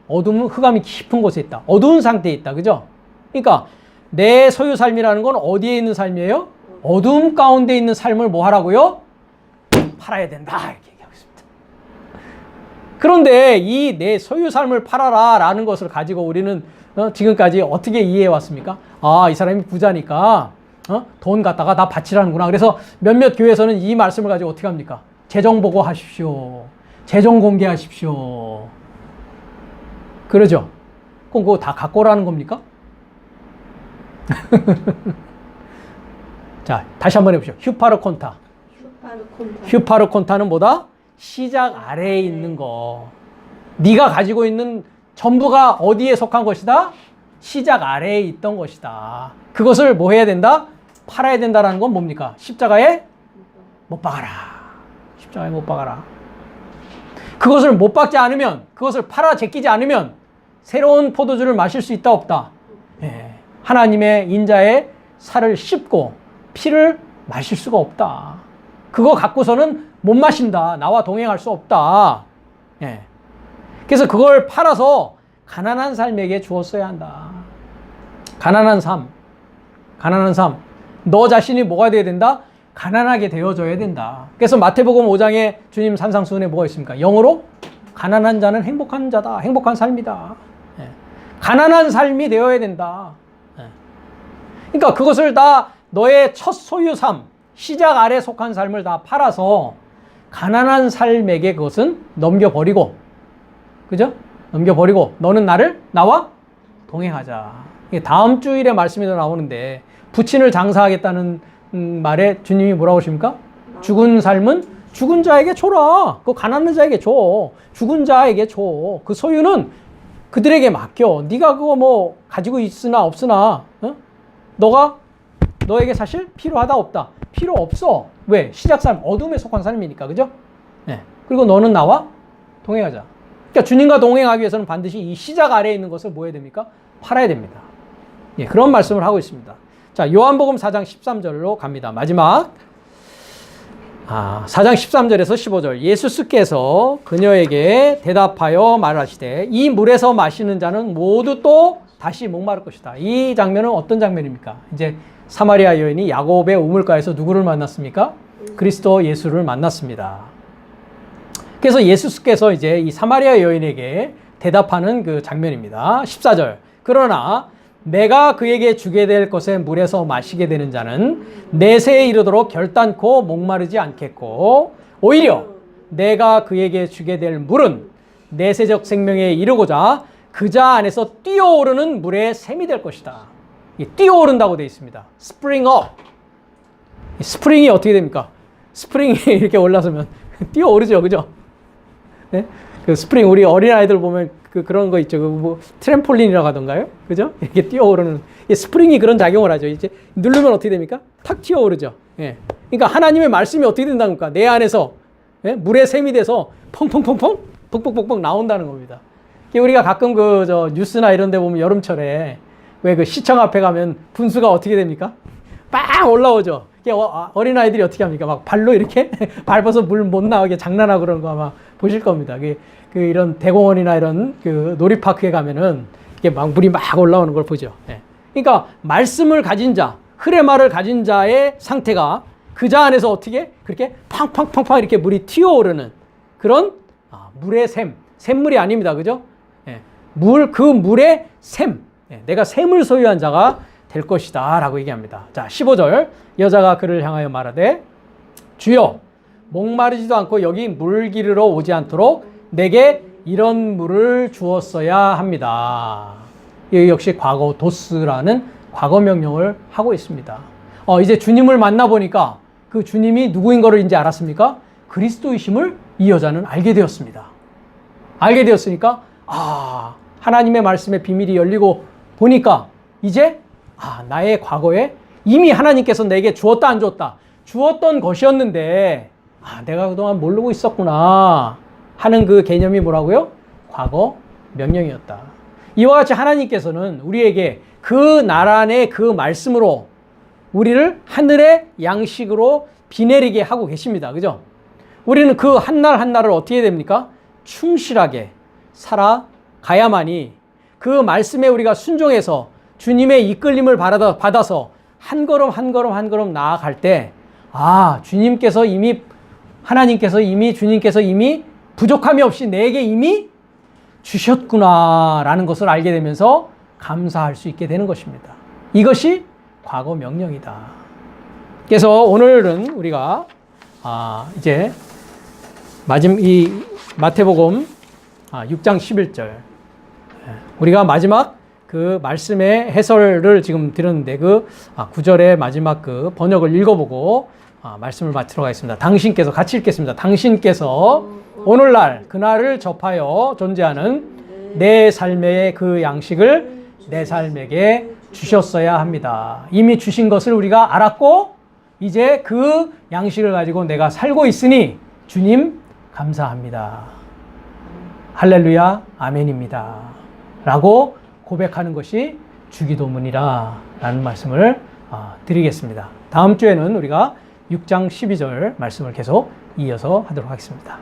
어둠, 흑암이 깊은 곳에 있다. 어두운 상태에 있다. 그죠? 그러니까 내 소유 삶이라는 건 어디에 있는 삶이에요? 어둠 가운데 있는 삶을 뭐 하라고요? 팔아야 된다. 이렇게 얘기하고 있습니다. 그런데 이 내 소유 삶을 팔아라 라는 것을 가지고 우리는 지금까지 어떻게 이해해 왔습니까? 아, 이 사람이 부자니까 돈 갖다가 다 바치라는구나. 그래서 몇몇 교회에서는 이 말씀을 가지고 어떻게 합니까? 재정 보고하십시오. 재정 공개하십시오. 그러죠? 그럼 그거 다 갖고 오라는 겁니까? 자, 다시 한번 해보시죠. 휴파르콘타. 휴파르콘타는 뭐다? 시작 아래에 있는 거. 네가 가지고 있는 전부가 어디에 속한 것이다? 시작 아래에 있던 것이다. 그것을 뭐 해야 된다? 팔아야 된다라는 건 뭡니까? 십자가에 못 박아라. 십자가에 못 박아라. 그것을 못 박지 않으면, 그것을 팔아 제끼지 않으면 새로운 포도주를 마실 수 있다 없다? 예. 하나님의 인자의 살을 씹고 피를 마실 수가 없다. 그거 갖고서는 못 마신다. 나와 동행할 수 없다. 예. 그래서 그걸 팔아서 가난한 삶에게 주었어야 한다. 가난한 삶. 가난한 삶. 너 자신이 뭐가 되어야 된다? 가난하게 되어져야 된다. 그래서 마태복음 5장에 주님 산상수훈에 뭐가 있습니까? 영어로 가난한 자는 행복한 자다. 행복한 삶이다. 예. 가난한 삶이 되어야 된다. 예. 그러니까 그것을 다 너의 첫 소유 삶, 시작 아래 속한 삶을 다 팔아서 가난한 삶에게 그것은 넘겨버리고, 그죠? 넘겨버리고 너는 나와 동행하자. 이게 다음 주일에 말씀이 더 나오는데 부친을 장사하겠다는 말에 주님이 뭐라고 하십니까? 죽은 삶은 죽은 자에게 줘라. 그 가난한 자에게 줘. 죽은 자에게 줘. 그 소유는 그들에게 맡겨. 네가 그거 뭐 가지고 있으나 없으나 너에게 사실 필요하다 없다. 필요 없어. 왜? 시작 삶, 어둠에 속한 삶이니까. 그죠? 네. 그리고 너는 나와 동행하자. 그러니까 주님과 동행하기 위해서는 반드시 이 시작 아래에 있는 것을 뭐 해야 됩니까? 팔아야 됩니다. 예, 그런 말씀을 하고 있습니다. 자, 요한복음 4장 13절로 갑니다. 마지막. 4장 13절에서 15절 예수께서 그녀에게 대답하여 말하시되 이 물에서 마시는 자는 모두 또 다시 목마를 것이다. 이 장면은 어떤 장면입니까? 이제 사마리아 여인이 야곱의 우물가에서 누구를 만났습니까? 그리스도 예수를 만났습니다. 그래서 예수께서 이제 이 사마리아 여인에게 대답하는 그 장면입니다. 14절 그러나 내가 그에게 주게 될 것의 물에서 마시게 되는 자는 내세에 이르도록 결단코 목마르지 않겠고 오히려 내가 그에게 주게 될 물은 내세적 생명에 이르고자 그 자 안에서 뛰어오르는 물의 샘이 될 것이다. 뛰어오른다고 되어 있습니다. 스프링 업. 스프링이 어떻게 됩니까? 스프링이 이렇게 올라서면 뛰어오르죠, 그죠? 네? 그 스프링 우리 어린아이들 보면 그런 거 있죠. 뭐 트램폴린이라고 하던가요? 그죠? 이렇게 뛰어오르는 스프링이 그런 작용을 하죠. 이제 누르면 어떻게 됩니까? 탁 튀어오르죠. 예. 그러니까 하나님의 말씀이 어떻게 된다니까? 내 안에서 물의 샘이 돼서 펑펑펑펑 뻑뻑뻑뻑 나온다는 겁니다. 우리가 가끔 뉴스나 이런 데 보면 여름철에 왜 그 시청 앞에 가면 분수가 어떻게 됩니까? 빵 올라오죠. 어린아이들이 어떻게 합니까? 막 발로 이렇게 밟아서 물 못 나오게 장난하고 그런 거 아마 보실 겁니다. 이런 대공원이나 이런 그 놀이파크에 가면은 이게 막 물이 막 올라오는 걸 보죠. 예. 그러니까 말씀을 가진 자, 흐레마를 가진 자의 상태가 그 자 안에서 어떻게 그렇게 팡팡팡팡 이렇게 물이 튀어오르는 그런 물의 샘물이 아닙니다. 그죠? 예. 그 물의 샘. 예. 내가 샘을 소유한 자가 될 것이다 라고 얘기합니다. 자, 15절 여자가 그를 향하여 말하되 주여 목마르지도 않고 여기 물 기르러 오지 않도록 내게 이런 물을 주었어야 합니다. 이 역시 과거 도스라는 과거 명령을 하고 있습니다. 이제 주님을 만나보니까 그 주님이 누구인 거를 이제 알았습니까? 그리스도이심을 이 여자는 알게 되었습니다. 알게 되었으니까 하나님의 말씀의 비밀이 열리고 보니까 이제 나의 과거에 이미 하나님께서 내게 주었다 안 주었다 주었던 것이었는데 내가 그동안 모르고 있었구나 하는 그 개념이 뭐라고요? 과거 명령이었다. 이와 같이 하나님께서는 우리에게 그 나란의 그 말씀으로 우리를 하늘의 양식으로 비 내리게 하고 계십니다. 그죠? 우리는 그 한날 한날을 어떻게 해야 됩니까? 충실하게 살아가야만이 그 말씀에 우리가 순종해서 주님의 이끌림을 받아서 한 걸음 한 걸음 한 걸음 나아갈 때 주님께서 이미 부족함이 없이 내게 이미 주셨구나라는 것을 알게 되면서 감사할 수 있게 되는 것입니다. 이것이 과거 명령이다. 그래서 오늘은 우리가 이제 이 마태복음 6장 11절 우리가 마지막 그 말씀의 해설을 지금 들었는데 그 9절의 마지막 그 번역을 읽어보고 말씀을 마치도록 하겠습니다. 당신께서 같이 읽겠습니다. 당신께서 오늘날 그날을 접하여 존재하는 내 삶의 그 양식을 내 삶에게 주셨어야 합니다. 이미 주신 것을 우리가 알았고 이제 그 양식을 가지고 내가 살고 있으니 주님 감사합니다. 할렐루야 아멘입니다. 라고 고백하는 것이 주기도문이라 라는 말씀을 드리겠습니다. 다음 주에는 우리가 6장 12절 말씀을 계속 이어서 하도록 하겠습니다.